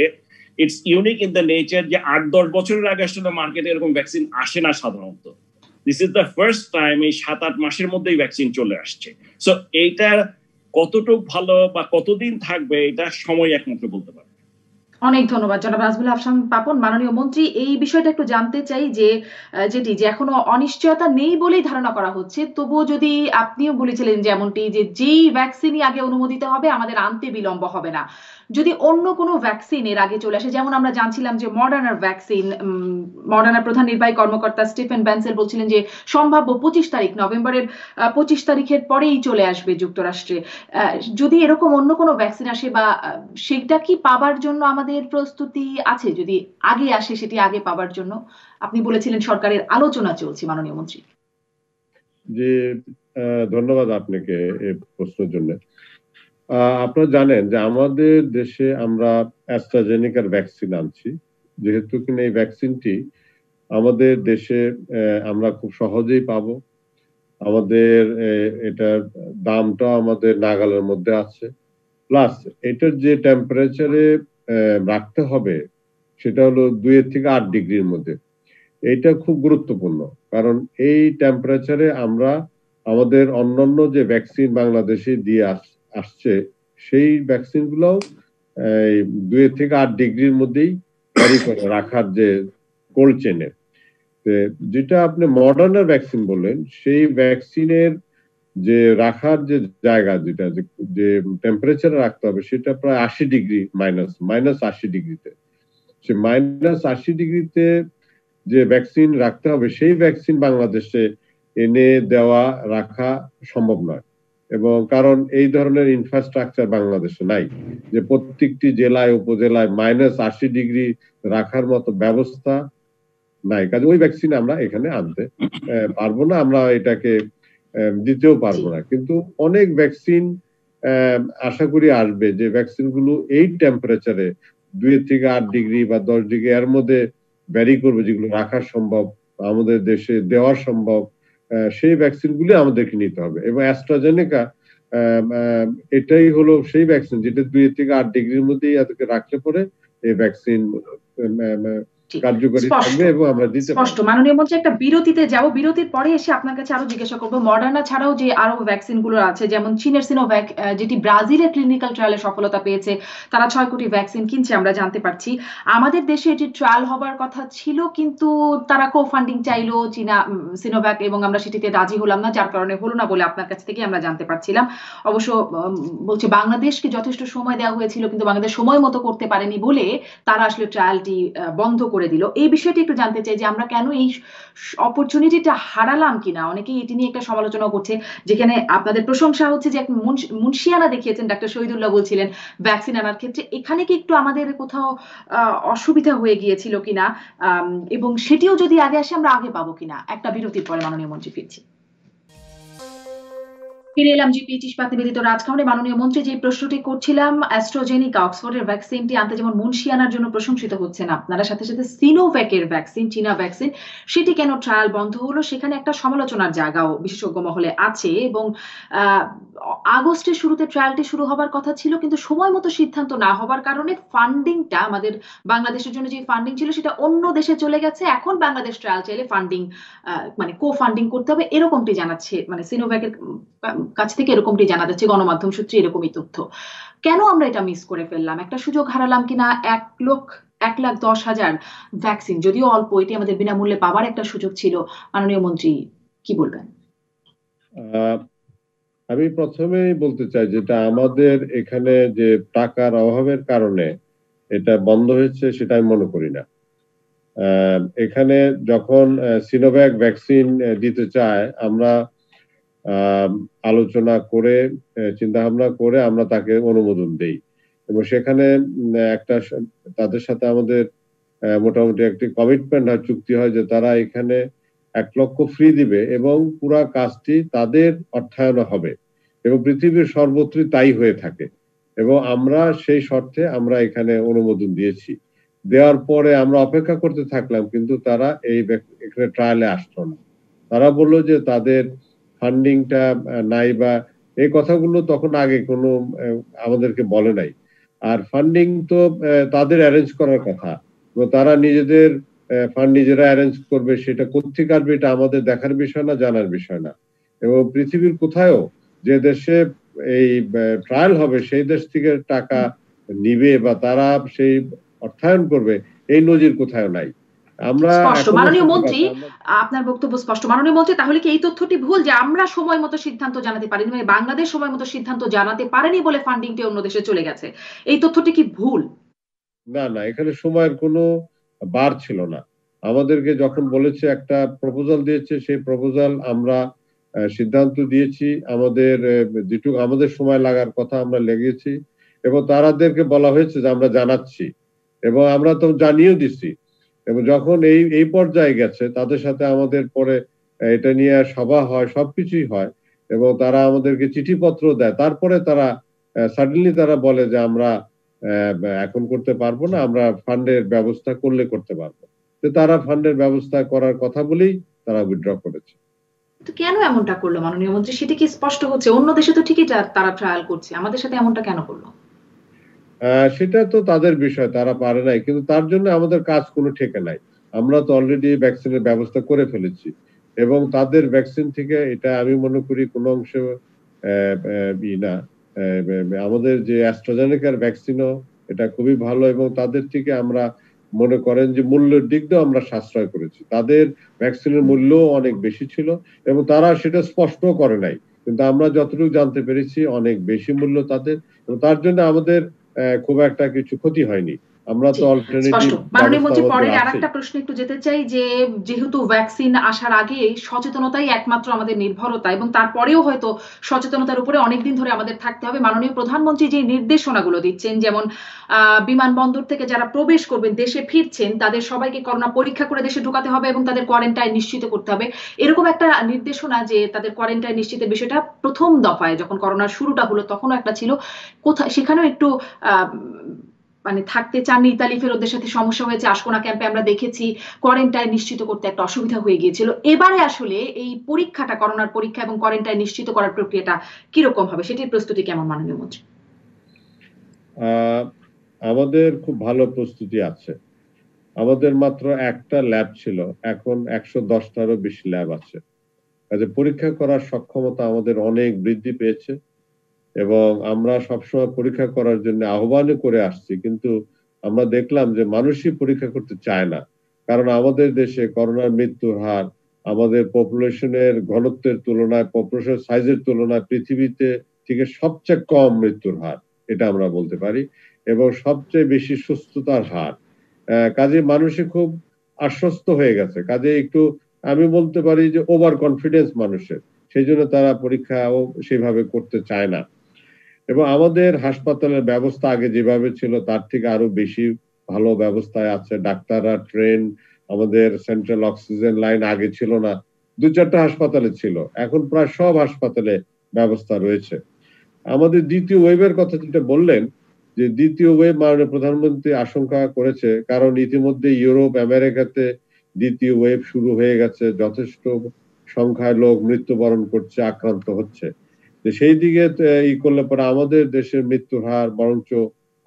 it's unique in the nature যে 8-10 বছরের আগে আসলে মার্কেটে এরকম ভ্যাকসিন আসে না সাধারণত। This is the first time এই 7-8 মাসের মধ্যেই ভ্যাকসিন চলে আসছে। সো এইটার কতটুকু ভালো বা কতদিন থাকবে এটা সময় একমাত্র বলতে পারে। অনেক ধন্যবাদ জনাব নাজমুল হাসান পাপন। মাননীয় মন্ত্রী, এই বিষয়টা একটু জানতে চাই যে এখনো অনিশ্চয়তা নেই বলেই ধারণা করা হচ্ছে, তবুও যদি আপনিও বলেছিলেন যেমনটি যে যেই ভ্যাকসিনই আগে অনুমোদিত হবে আমাদের আনতে বিলম্ব হবে না, যদি অন্য কোনো ভ্যাকসিন এর আগে চলে আসে, যেমন আমরা জানছিলাম যে মডার্নার ভ্যাকসিন, মডার্নার প্রধান নির্বাহী কর্মকর্তা স্টিফেন ব্যান্সেল বলছিলেন যে সম্ভাব্য 25 তারিখ, নভেম্বরের 25 তারিখের পরেই চলে আসবে যুক্তরাষ্ট্রে। যদি এরকম অন্য কোনো ভ্যাকসিন আসে বা সেটা কি পাবার জন্য আমাদের প্রস্তুতি আছে, যদি আগে আসে সেটি আগে পাবার জন্য? আপনি বলেছিলেন সরকারের আলোচনা চলছে, মাননীয় মন্ত্রী। জি, ধন্যবাদ আপনাকে এই প্রশ্নের জন্য। আপনারা জানেন যে আমাদের দেশে আমরা অ্যাস্ট্রাজেনিকার ভ্যাকসিন আনছি, যেহেতু কিনা এই ভ্যাকসিনটি আমাদের দেশে আমরা খুব সহজেই পাবো, আমাদের এটার দামটা আমাদের নাগালের মধ্যে আছে, প্লাস এটার যে টেম্পারেচারে রাখতে হবে সেটা হলো 2 থেকে 8 ডিগ্রির মধ্যে। এটা খুব গুরুত্বপূর্ণ, কারণ এই টেম্পারেচারে আমরা আমাদের অন্যান্য যে ভ্যাকসিন বাংলাদেশে দিয়ে আসছে সেই ভ্যাকসিন গুলোও 2 থেকে 8 ডিগ্রির মধ্যেই ক্যারি করে রাখার যে কোল্ড চেনে। যেটা আপনি মডার্নার ভ্যাকসিন বললেন, সেই ভ্যাকসিনের যে রাখার যে জায়গা, যেটা যে টেম্পারেচারে রাখতে হবে সেটা প্রায় 80 ডিগ্রি মাইনাস 80 ডিগ্রিতে। সে মাইনাস 80 ডিগ্রিতে যে ভ্যাকসিন রাখতে হবে সেই ভ্যাকসিন বাংলাদেশে এনে দেওয়া রাখা সম্ভব নয়, এবং কারণ এই ধরনের ইনফ্রাস্ট্রাকচার বাংলাদেশে নাই যে প্রত্যেকটি জেলায় উপজেলায় মাইনাস 80 ডিগ্রি রাখার মতো ব্যবস্থা নাই, কাজে ওই ভ্যাকসিন আমরা এখানে আনতে পারবো না, আমরা এটাকে দিতেও পারবো না। কিন্তু অনেক ভ্যাকসিন আশা করি আসবে, যে ভ্যাকসিন গুলো এই টেম্পারেচারে 2 থেকে 8 ডিগ্রি বা 10 ডিগ্রি এর মধ্যে ভ্যারি করবে, যেগুলো রাখা সম্ভব, আমাদের দেশে দেওয়া সম্ভব, সেই ভ্যাকসিন গুলি আমাদেরকে নিতে হবে। এবং অ্যাস্ট্রাজেনেকা এটাই হলো সেই ভ্যাকসিন যেটা 2 থেকে 8 ডিগ্রির মধ্যেই এদেরকে রাখলে পরে এই ভ্যাকসিন কার্যকরী থাকবে এবং আমরা দিতে পারবো। স্পষ্ট। মাননীয় মন্ত্রী, একটা বিরতিতে যাব, বিরতির পরে এসে আপনার কাছে আরো জিজ্ঞাসা করব মডার্না ছাড়াও যে আরো ভ্যাকসিন গুলো আছে, যেমন চীনের সিনোভ্যাক, যেটি ব্রাজিলের ক্লিনিক্যাল ট্রায়ালে সফলতা পেয়েছে, তারা 6 কোটি ভ্যাকসিন কিনছে আমরা জানতে পারছি। আমাদের দেশে এটি ট্রায়াল হবার কথা ছিল, কিন্তু তারা কো ফান্ডিং চাইলো চীনা সিনোভ্যাক, এবং আমরা সেটিতে রাজি হলাম না, যার কারণে হলো না বলে আপনার কাছ থেকে আমরা জানতে পারছিলাম। অবশ্য বলছে বাংলাদেশকে যথেষ্ট সময় দেওয়া হয়েছিল, কিন্তু বাংলাদেশ সময় মতো করতে পারেনি বলে তারা আসলে ট্রায়ালটি বন্ধ করে দিল। এই বিষয়টি একটু জানতে চাই যে আমরা কেন এই অপরচুনিটিটা হারালাম কিনা। অনেকেই এটি নিয়ে একটা সমালোচনা করছে, যেখানে আপনাদের প্রশংসা হচ্ছে যে এক মুন্সিয়ানা দেখিয়েছেন, ডাক্তার শহীদুল্লাহ বলছিলেন ভ্যাকসিন আনার ক্ষেত্রে, এখানে কি একটু আমাদের কোথাও অসুবিধা হয়ে গিয়েছিল কিনা, এবং সেটিও যদি আগে আসে আমরা আগে পাবো কিনা। একটা বিরতির পরে মাননীয় মন্ত্রী ফিরছি। ফিরে এলাম জিপিএইচ ইস্পাত নিবেদিত রাজখাউনে। মাননীয় মন্ত্রী, যে প্রশ্নটি করছিলাম, অ্যাস্ট্রাজেনিকা অক্সফোর্ডের ভ্যাকসিনটি আনতে যেমন মুনশিয়ানার জন্য প্রশংসিত হচ্ছেন আপনারা, সাথে সাথে সিনোভ্যাকের ভ্যাকসিন, চীনা ভ্যাকসিন, সেটি কেন ট্রায়াল বন্ধ হলো, সেখানে একটা সমালোচনার জায়গাও বিশেষজ্ঞ মহলে আছে। এবং আগস্টের শুরুতে ট্রায়ালটি শুরু হবার কথা ছিল, কিন্তু সময় মতো সিদ্ধান্ত না হবার কারণে ফান্ডিংটা, আমাদের বাংলাদেশের জন্য যে ফান্ডিং ছিল সেটা অন্য দেশে চলে গেছে। এখন বাংলাদেশ ট্রায়াল চাইলে ফান্ডিং মানে কো ফান্ডিং করতে হবে, এরকমটি জানাচ্ছে, মানে সিনোভ্যাকের কাছ থেকে এরকমটি জানা যাচ্ছে, গণমাধ্যম সূত্রে এরকমই তথ্য। কেন আমরা এটা মিস করে ফেললাম? একটা সুযোগ হারালাম কিনা। 1,10,000 ভ্যাকসিন, যদিও অল্প, এটি আমাদের বিনামূল্যে পাওয়ার একটা সুযোগ ছিল। মাননীয় মন্ত্রী, কি বলবেন? আমি প্রথমেই বলতে চাই, যেটা আমাদের এখানে যে টাকার অভাবের কারণে এটা বন্ধ হয়েছে সেটা আমি মনে করি না। এখানে যখন সিনোভ্যাক ভ্যাকসিন দিতে চায়, আমরা আলোচনা করে, চিন্তা ভাবনা করে আমরা তাকে অনুমোদন দেই, এবং সেখানে একটা তাদের সাথে আমাদের মোটামুটি একটি কমিটমেন্ট হয়, চুক্তি হয়, যে তারা এখানে 1 লক্ষ ফ্রি দিবে এবং পুরা কাজটি তাদের অর্থায়নে হবে, এবং পৃথিবীর সর্বত্রই তাই হয়ে থাকে। এবং আমরা সেই শর্তে আমরা এখানে অনুমোদন দিয়েছি। দেওয়ার পরে আমরা অপেক্ষা করতে থাকলাম, কিন্তু তারা এখানে ট্রায়ালে আসলো না। তারা বললো যে তাদের ফান্ডিংটা নাই, বা এই কথাগুলো তখন আগে কোনো আমাদেরকে বলে নাই। আর ফান্ডিং তো তাদের অ্যারেঞ্জ করার কথা, তারা নিজেদের ফান্ড নিজেরা অ্যারেঞ্জ করবে, সেটা কোত্থেকে আসবে এটা আমাদের দেখার বিষয় না, জানার বিষয় না। এবং পৃথিবীর কোথাও যে দেশে এই ট্রায়াল হবে সেই দেশ থেকে টাকা নিবে বা তারা সেই অর্থায়ন করবে, এই নজির কোথাও নাই। আমরা মাননীয় মন্ত্রী, আপনার বক্তব্য স্পষ্ট। মাননীয় মন্ত্রী, তাহলে কি এই তথ্যটি ভুল যে আমরা সময় মতো সিদ্ধান্ত জানাতে পারিনি, মানে বাংলাদেশ সময় মতো সিদ্ধান্ত জানাতে পারেনি বলে ফান্ডিংটি অন্য দেশে চলে গেছে, এই তথ্যটি কি ভুল? না না, এখানে সময়ের কোনো বার ছিল না। আমাদেরকে যখন বলেছে, একটা প্রপোজাল দিয়েছে, সেই প্রপোজাল আমরা সিদ্ধান্ত দিয়েছি, আমাদের যেটুকু আমাদের সময় লাগার কথা আমরা লেগেছি, এবং তারাদেরকে বলা হয়েছে যে আমরা জানাচ্ছি, এবং আমরা তো জানিয়েও দিচ্ছি। এবং যখন এই পর্যায়ে গেছে, তাদের সাথে আমাদের পরে এটা নিয়ে সভা হয়, সবকিছুই হয়, এবং তারা আমাদেরকে চিঠিপত্র দেয়। তারপরে তারা সাডেনলি তারা বলে যে আমরা এখন করতে পারবো না, আমরা ফান্ডের ব্যবস্থা করলে করতে পারবো। তো তারা ফান্ডের ব্যবস্থা করার কথা বলেই তারা উইথড্র করেছে। তো কেন এমনটা করলো মাননীয় মন্ত্রী? সেটা কি স্পষ্ট হচ্ছে? অন্য দেশে তো ঠিকই তারা ট্রায়াল করছে, আমাদের সাথে এমনটা কেন করলো? সেটা তো তাদের বিষয়, তারা পারে নাই, কিন্তু তার জন্য আমাদের কাজ কোনো ঠেকে নাই। আমরা তো অলরেডি ভ্যাকসিনের ব্যবস্থা করে ফেলেছি, এবং তাদের ভ্যাকসিন থেকে এটা আমি মনে করি কোনো অংশে না, আমাদের যে অ্যাস্ট্রাজেনেকার ভ্যাকসিনও এটা খুবই ভালো, এবং তাদের থেকে আমরা মনে করেন যে মূল্যের দিক দিয়েও আমরা সাশ্রয় করেছি। তাদের ভ্যাকসিনের মূল্য অনেক বেশি ছিল, এবং তারা সেটা স্পষ্ট করে নাই, কিন্তু আমরা যতটুকু জানতে পেরেছি অনেক বেশি মূল্য তাদের, এবং তার জন্য আমাদের খুব একটা কিছু ক্ষতি হয়নি। আমরা তো অল্টারনেটিভ। মাননীয় মন্ত্রী, পরের আরেকটা প্রশ্ন একটু যেতে চাই, যে যেহেতু ভ্যাকসিন আসার আগে সচেতনতাই একমাত্র আমাদের নির্ভরতা, এবং তারপরেও হয়তো সচেতনতার উপরে অনেকদিন ধরে আমাদের থাকতে হবে। মাননীয় প্রধানমন্ত্রী যে নির্দেশনাগুলো দিচ্ছেন, যেমন বিমানবন্দর থেকে যারা প্রবেশ করবেন, দেশে ফিরছেন, তাদের সবাইকে করোনা পরীক্ষা করে দেশে ঢোকাতে হবে এবং তাদের কোয়ারেন্টাইন নিশ্চিত করতে হবে, এরকম একটা নির্দেশনা, যে তাদের কোয়ারেন্টাইন নিশ্চিতের বিষয়টা প্রথম দফায় যখন করোনার শুরুটা হলো তখনও একটা ছিল, কোথায় সেখানেও একটু মানে থাকতে চাননি ইতালি ফেরতদের সাথে সমস্যা হয়েছে। আশকোনা ক্যাম্পে আমরা দেখেছি কোয়ারেন্টাইন নিশ্চিত করতে একটা অসুবিধা হয়ে গিয়েছিল। এবারে আসলে এই পরীক্ষাটা, করোনার পরীক্ষা এবং কোয়ারেন্টাইন নিশ্চিত করার প্রক্রিয়াটা কিরকম হবে, সেটির প্রস্তুতি কেমন মাননীয় মন্ত্রী? আমাদের খুব ভালো প্রস্তুতি আছে। আমাদের মাত্র একটা ল্যাব ছিল, এখন 110টারও বেশি ল্যাব আছে। কাজে পরীক্ষা করার সক্ষমতা আমাদের অনেক বৃদ্ধি পেয়েছে, এবং আমরা সবসময় পরীক্ষা করার জন্য আহ্বান করে আসছি, কিন্তু আমরা দেখলাম যে মানুষই পরীক্ষা করতে চায় না। কারণ আমাদের দেশে করোনার মৃত্যুর হার আমাদের পপুলেশনের ঘনত্বের তুলনায়, পপুলেশন সাইজের তুলনায় পৃথিবীতে থেকে সবচেয়ে কম মৃত্যুর হার, এটা আমরা বলতে পারি, এবং সবচেয়ে বেশি সুস্থতার হার। কাজে মানুষে খুব আশ্বস্ত হয়ে গেছে। কাজে একটু আমি বলতে পারি যে ওভার কনফিডেন্স মানুষের, সেই জন্য তারা পরীক্ষাও সেভাবে করতে চায় না। এবং আমাদের হাসপাতালের ব্যবস্থা আগে যেভাবে ছিল তার থেকে আরো বেশি ভালো ব্যবস্থায় আছে। ডাক্তাররা ট্রেন, আমাদের সেন্ট্রাল অক্সিজেন লাইন আগে ছিল না, 2-4টা হাসপাতালে ছিল, এখন প্রায় সব হাসপাতালে ব্যবস্থা রয়েছে। আমাদের দ্বিতীয় ওয়েভের কথা যেটা বললেন, যে দ্বিতীয় ওয়েভ মাননীয় প্রধানমন্ত্রী আশঙ্কা করেছে, কারণ ইতিমধ্যে ইউরোপ আমেরিকাতে দ্বিতীয় ওয়েভ শুরু হয়ে গেছে, যথেষ্ট সংখ্যায় লোক মৃত্যুবরণ করছে, আক্রান্ত হচ্ছে। সেই দিকে ই করলে পরে আমাদের দেশের মৃত্যুর হার বরঞ্চ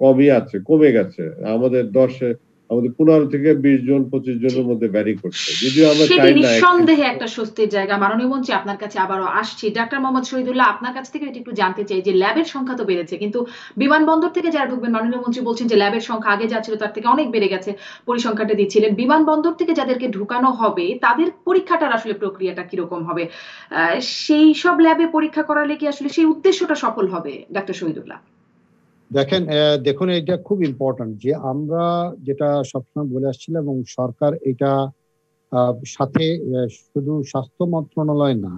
কমে গেছে। আমাদের 15 থেকে 20 জন 25 জনের মধ্যে ভ্যারি করছে, যদিও আমরা চাই না। নিঃসন্দেহে একটা স্বস্তির জায়গা। মাননীয় মন্ত্রী, আপনার কাছে আবারও আসছি। ডাক্তার মোহাম্মদ শহীদুল্লাহ, আপনার কাছ থেকে একটু জানতে চাই যে ল্যাবের সংখ্যা তো বেড়েছে, কিন্তু বিমানবন্দর থেকে যারা ঢুকবেন, মাননীয় মন্ত্রী বলছেন যে ল্যাবের সংখ্যা আগে যা ছিল তার থেকে অনেক বেড়ে গেছে, পরিসংখ্যানটা দিচ্ছিলেন। বিমানবন্দর থেকে যাদেরকে ঢুকানো হবে তাদের পরীক্ষাটার আসলে প্রক্রিয়াটা কিরকম হবে? সেই সব ল্যাবে পরীক্ষা করালে কি আসলে সেই উদ্দেশ্যটা সফল হবে? ডাক্তার শহীদুল্লাহ দেখুন, এটা খুব ইম্পর্টেন্ট যে আমরা যেটা সবসময় বলে আসছিলাম, এবং সরকার এটা সাথে শুধু স্বাস্থ্য মন্ত্রণালয় না,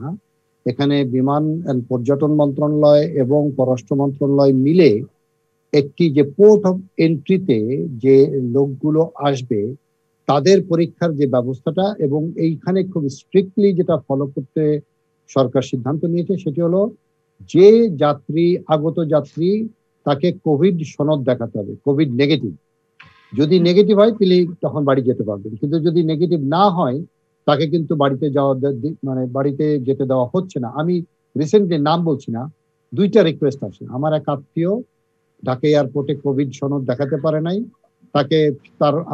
এখানে বিমান পর্যটন মন্ত্রণালয় এবং পররাষ্ট্র মন্ত্রণালয় মিলে একটি যে পোর্ট অফ এন্ট্রিতে যে লোকগুলো আসবে তাদের পরীক্ষার যে ব্যবস্থাটা, এবং এইখানে খুব স্ট্রিক্টলি যেটা ফলো করতে সরকার সিদ্ধান্ত নিয়েছে সেটি হলো যে আগত যাত্রী তাকে কোভিড সনদ দেখাতে হবে, কোভিড নেগেটিভ। যদি নেগেটিভ হয় তাহলে তখন বাড়ি যেতে পারবেন, কিন্তু যদি নেগেটিভ না হয় তাকে কিন্তু বাড়িতে যেতে দেওয়া হচ্ছে না। আমি রিসেন্টলি নাম বলছি না, 2টা রিকোয়েস্ট আসে। আমার এক আত্মীয় ঢাকা এয়ারপোর্টে কোভিড সনদ দেখাতে পারে নাই,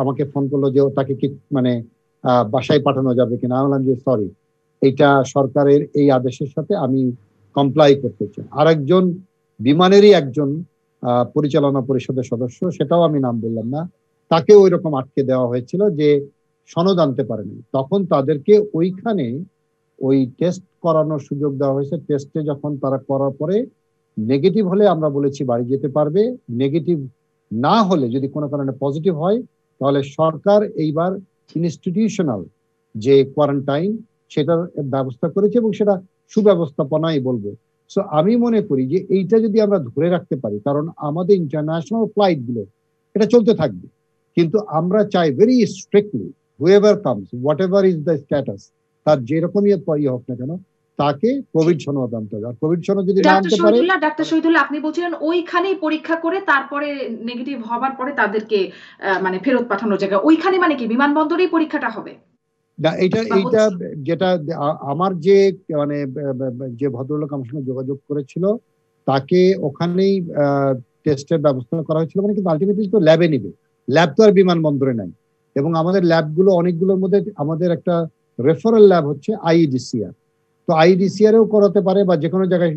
আমাকে ফোন করলো যে তাকে কি বাসায় পাঠানো যাবে কিনা। আমি বললাম যে সরি, এটা সরকারের এই আদেশের সাথে আমি কমপ্লাই করতে চাই। আরেকজন বিমানেরই একজন পরিচালনা পরিষদের সদস্য, সেটাও আমি নাম বললাম না, তাকে ওই রকম আটকে দেওয়া হয়েছিল যে সনদ আনতে পারেনি। তখন তাদেরকে ওইখানে ওই টেস্ট করানোর সুযোগ দেওয়া হয়েছে। টেস্টে যখন তারা করার পরে নেগেটিভ হলে আমরা বলেছি বাড়ি যেতে পারবে, নেগেটিভ না হলে যদি কোনো কারণে পজিটিভ হয় তাহলে সরকার এইবার ইনস্টিটিউশনাল যে কোয়ারেন্টাইন সেটার ব্যবস্থা করেছে, এবং সেটা সুব্যবস্থাপনাই বলবো। সো আমি মনে করি যে এইটা যদি আমরা ধরে রাখতে পারি, কারণ আমাদের ইন্টারন্যাশনাল ফ্লাইট গুলো এটা চলতে থাকবে, কিন্তু আমরা চাই very strictly whoever comes, what ever is the status, তার যেরকমই হোক না কেন তাকে কোভিড সনদ আনতে হবে। আর কোভিড সনদ যদি না আনতে পারে, ডাক্তার শহীদুল্লাহ আপনি বলছিলেন ওইখানেই পরীক্ষা করে তারপরে নেগেটিভ হবার পরে তাদেরকে ফেরত পাঠানোর জায়গা ওইখানে, মানে কি বিমানবন্দরেই পরীক্ষাটা হবে? না, এইটা যেটা আমার যে ভদ্রলোক আমার সঙ্গে যোগাযোগ করেছিল তাকে ওখানেই টেস্টের ব্যবস্থা করা হয়েছিল, কিন্তু আলটিমেটলি তো ল্যাবে নিবে। ল্যাব তো আর বিমানবন্দরে নাই, এবং আমাদের ল্যাবগুলো অনেকগুলোর মধ্যে আমাদের একটা রেফারেল ল্যাব হচ্ছে আইডিসিআর। তো আইডিসিআরও করাতে পারে বা যে কোনো জায়গায়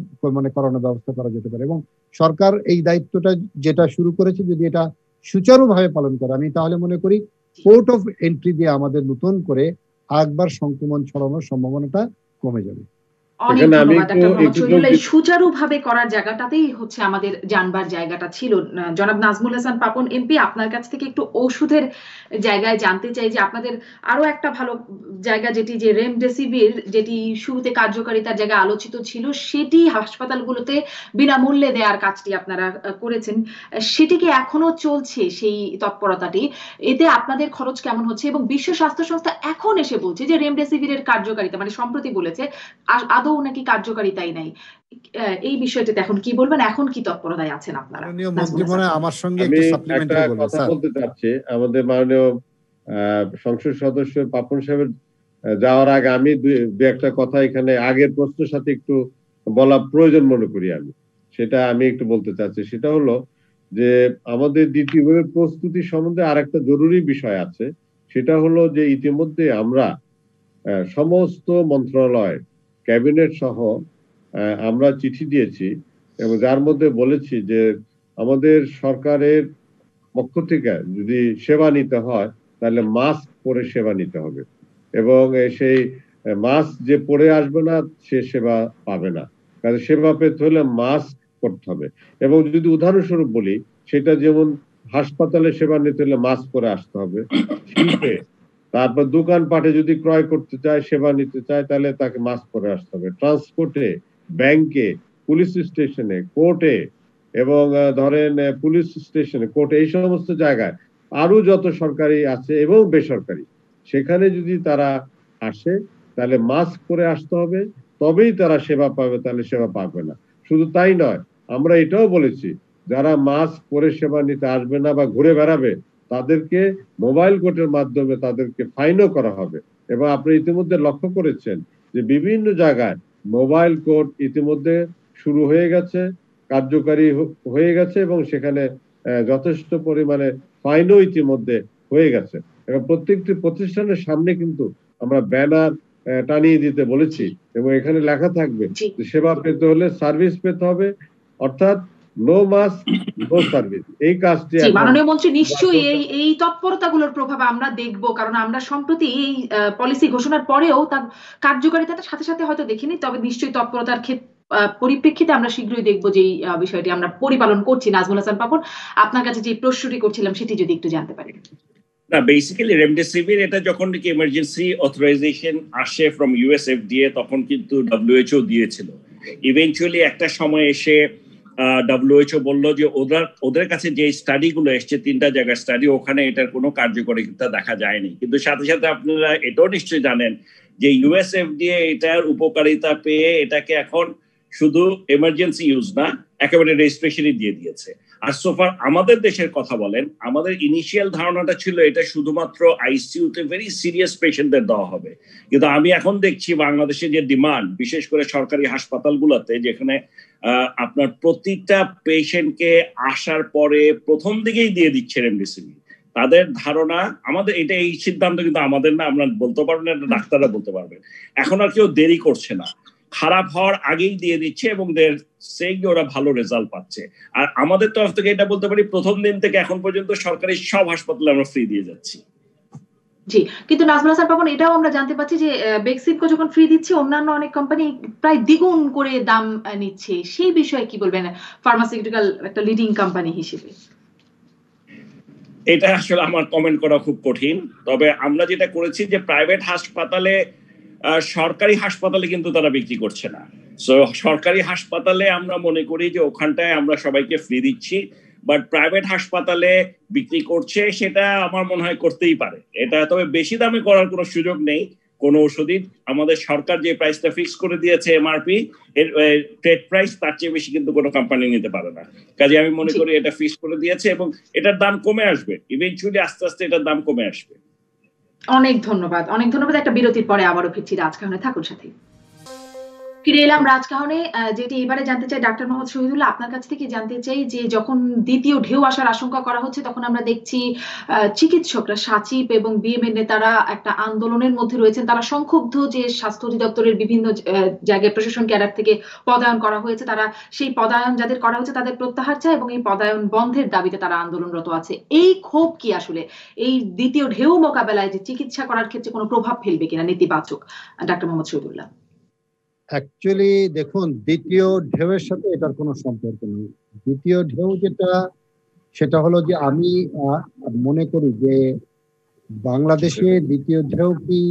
করানোর ব্যবস্থা করা যেতে পারে, এবং সরকার এই দায়িত্বটা যেটা শুরু করেছে যদি এটা সুচারুভাবে পালন করে, আমি তাহলে মনে করি পোর্ট অফ এন্ট্রি দিয়ে আমাদের নতুন করে একবার সংক্রমণ ছড়ানোর সম্ভাবনাটা কমে যাবে। অনেক ধন্যবাদ ডাক্তার মোহাম্মদ শহীদুল্লাহ। সুচারুভাবে করার জায়গাটাতেই হচ্ছে আমাদের জানবার জায়গাটা ছিল। জনাব নাজমুল হাসান পাপন এমপি, আপনার কাছ থেকে একটু ওষুধের জায়গায় জানতে চাই যে আপনাদের আরো একটা ভালো জায়গা যেটি যে রেমডেসিভির, যেটি শুরুতে কার্যকারিতার জায়গায় আলোচিত ছিল, সেটি হাসপাতালগুলোতে বিনামূল্যে দেওয়ার কাজটি আপনারা করেছেন, সেটি কি এখনো চলছে সেই তৎপরতাটি? এতে আপনাদের খরচ কেমন হচ্ছে? এবং বিশ্ব স্বাস্থ্য সংস্থা এখন এসে বলছে যে রেমডেসিভিরের কার্যকারিতা, সম্প্রতি বলেছে আদৌ নাকি কার্যকারিতাই নাই। এই বিষয়টিতে এখন কি বলবেন? এখন কি তৎপরতায় আছেন আপনারা? আমার সঙ্গে একটু সাপ্লিমেন্টারি বলবো স্যার। বলতে চাচ্ছি, আমাদের মাননীয় সংসদ সদস্য পাপন সাহেবের যাওয়ার আগে আমি দুই একটা কথা এখানে আগের প্রশ্নের সাথে একটু বলা প্রয়োজন মনে করি। সেটা আমি একটু বলতে চাচ্ছি। সেটা হলো যে আমাদের দ্বিতীয় ওয়েভের প্রস্তুতি সম্বন্ধে আরেকটা জরুরি বিষয় আছে। সেটা হলো যে ইতিমধ্যে আমরা সমস্ত মন্ত্রণালয়, ক্যাবিনেট সহ আমরা চিঠি দিয়েছি, এবং যার মধ্যে বলেছি যে আমাদের সরকারের পক্ষ থেকে যদি সেবা নিতে হয় তাহলে মাস্ক পরে সেবা নিতে হবে, এবং সেই মাস্ক যে পরে আসবে না সে সেবা পাবে না। কাজে সেবা পেতে হলে মাস্ক করতে হবে। এবং যদি উদাহরণস্বরূপ বলি, সেটা যেমন হাসপাতালে সেবা নিতে হলে মাস্ক পরে আসতে হবে, শিল্পে, তারপর দোকানপাটে যদি ক্রয় করতে চায়, সেবা নিতে চায়, তাহলে তাকে মাস্ক পরে আসতে হবে, ট্রান্সপোর্টে, ব্যাংকে, পুলিশ স্টেশনে, কোর্টে, এবং ধরেন পুলিশ স্টেশনে, কোর্টে, এই সমস্ত জায়গায় আরো যত সরকারি আছে এবং বেসরকারি, সেখানে যদি তারা আসে তাহলে মাস্ক পরে আসতে হবে, তবেই তারা সেবা পাবে, তাহলে সেবা পাবে না। শুধু তাই নয়, আমরা এটাও বলেছি যারা মাস্ক পরে সেবা নিতে আসবে না বা ঘুরে বেড়াবে তাদেরকে মোবাইল কোর্টের মাধ্যমে তাদেরকে ফাইনও করা হবে। এবং আপনি ইতিমধ্যে লক্ষ্য করেছেন যে বিভিন্ন জায়গায় মোবাইল কোর্ট ইতিমধ্যে শুরু হয়ে গেছে, কার্যকারী হয়ে গেছে এবং সেখানে যথেষ্ট পরিমাণে ফাইনও ইতিমধ্যে হয়ে গেছে। এবং প্রত্যেকটি প্রতিষ্ঠানের সামনে কিন্তু আমরা ব্যানার টানিয়ে দিতে বলেছি এবং এখানে লেখা থাকবে যে সেবা পেতে হলে সার্ভিস পেতে হবে, অর্থাৎ নো মাস্ক নো সার্ভিস। এই কাজটি মাননীয় মন্ত্রী নিশ্চয়ই এই তৎপরতাগুলোর প্রভাব আমরা দেখব, কারণ আমরা সম্প্রতি এই পলিসি ঘোষণার পরেও তার কার্যকারিতার সাথে সাথে হয়তো দেখিনি, তবে নিশ্চয়ই তৎপরতার পরিপ্রেক্ষিতে আমরা শীঘ্রই দেখবো যে এই বিষয়টি আমরা পরিপালন করছি। নাজমুল হাসান পাপন, আপনার কাছে যে প্রশ্নটি করছিলাম সেটি যদি একটু জানতে পারি। না, বেসিক্যালি রেমডেসিভির এটা যখন নাকি এমার্জেন্সি অথরাইজেশন আসে ফ্রম ইউএস এফডিএ তখন কিন্তু ডব্লিউএইচও দিয়েছিল। ইভেন্চুয়ালি একটা সময় এসে ডব্লিউএইচও বললো যে ওদের কাছে যে স্টাডিগুলো এসছে 3টা জায়গার স্টাডি, ওখানে এটার কোনো কার্যকারিতা দেখা যায়নি। কিন্তু সাথে সাথে আপনারা এটাও নিশ্চয়ই জানেন যে ইউএস এফডিএ এটার উপকারিতা পেয়ে এটাকে এখন শুধু এমার্জেন্সি ইউজ না, একেবারে রেজিস্ট্রেশনই দিয়ে দিয়েছে। আর সোফার আমাদের দেশের কথা বলেন, আমাদের ইনিশিয়াল ধারণাটা ছিল এটা শুধুমাত্র আইসিইউতে ভেরি সিরিয়াস পেশেন্টদের দেওয়া হবে। কিন্তু আমি এখন দেখছি বাংলাদেশে যে ডিমান্ড, বিশেষ করে সরকারি হাসপাতালগুলোতে, যেখানে আপনার প্রতিটা পেশেন্টকে আসার পরে প্রথম দিকেই দিয়ে দিচ্ছে রেমডেসিভির। তাদের ধারণা, আমাদের এটা, এই সিদ্ধান্ত কিন্তু আমাদের না, আমরা বলতে পারবেন না, ডাক্তাররা বলতে পারবেন। এখন আর কেউ দেরি করছে না, খারাপ হওয়ার আগেই দিয়ে দিচ্ছে এবং ওরা ভালো রেজাল্ট পাচ্ছে। আর আমাদের তরফ থেকে এটা বলতে পারি, প্রথম দিন থেকে এখন পর্যন্ত সরকারি সব হাসপাতালে আমরা ফ্রি দিয়ে যাচ্ছি। জি, কিন্তু নাজমুল হাসান পাপন, এটাও আমরা জানতে পাচ্ছি যে বেক্সিমকো যখন ফ্রি দিচ্ছে অন্যান্য অনেক কোম্পানি প্রায় দ্বিগুণ করে দাম নিচ্ছে। সেই বিষয়ে কি বলবেন ফার্মাসিউটিক্যাল একটা লিডিং কোম্পানি হিসেবে? এটা আসলে আমার কমেন্ট করা খুব কঠিন। তবে আমরা যেটা করেছি যে প্রাইভেট হাসপাতালে, সরকারি হাসপাতালে কিন্তু তারা বিক্রি করছে না। সো সরকারি হাসপাতালে আমরা মনে করি যে ওখানটায় আমরা সবাইকে ফ্রি দিচ্ছি, বাট প্রাইভেট হাসপাতালে বিক্রি করছে, সেটা আমার মনে হয় করতেই পারে এটা। তবে বেশি দামে করার কোনো সুযোগ নেই কোনো ওষুধই। আমাদের সরকার যে প্রাইসটা ফিক্স করে দিয়েছে এমআরপি, এর ট্রেড প্রাইস, তার চেয়ে বেশি কিন্তু কোনো কোম্পানি নিতে পারে না। কাজে আমি মনে করি এটা ফিক্স করে দিয়েছে এবং এটার দাম কমে আসবে, ইভেন্চুয়ালি আস্তে আস্তে এটার দাম কমে আসবে। অনেক ধন্যবাদ, অনেক ধন্যবাদ। একটা বিরতির পরে আবারও ফিরছি রাজকাহনে, থাকুন সাথে। ফিরে এলাম রাজকাহনে। যেটি এবারে জানতে চাই ডাক্তার মোহাম্মদ শহীদুল্লাহ, আপনার কাছ থেকে জানতে চাই যে যখন দ্বিতীয় ঢেউ আসার আশঙ্কা করা হচ্ছে তখন আমরা দেখছি চিকিৎসকরা, সাচিব এবং বিএমএ নেতারা একটা আন্দোলনের মধ্যে রয়েছেন। তারা সংক্ষুব্ধ যে স্বাস্থ্য অধিদপ্তরের বিভিন্ন জায়গায় প্রশাসন ক্যাডার থেকে পদায়ন করা হয়েছে, তারা সেই পদায়ন যাদের করা হয়েছে তাদের প্রত্যাহার চায় এবং এই পদায়ন বন্ধের দাবিতে তারা আন্দোলনরত আছে। এই ক্ষোভ কি আসলে এই দ্বিতীয় ঢেউ মোকাবেলায় যে চিকিৎসা করার ক্ষেত্রে কোনো প্রভাব ফেলবে কিনা নেতিবাচক? ডাক্তার মোহাম্মদ শহীদুল্লাহ। অ্যাকচুয়ালি দেখুন, দ্বিতীয় ঢেউয়ের সাথে এটার কোনো সম্পর্ক নেই। দ্বিতীয় ঢেউ যেটা, সেটা হলো যে আমি মনে করি যে বাংলাদেশে দ্বিতীয় ঢেউ কি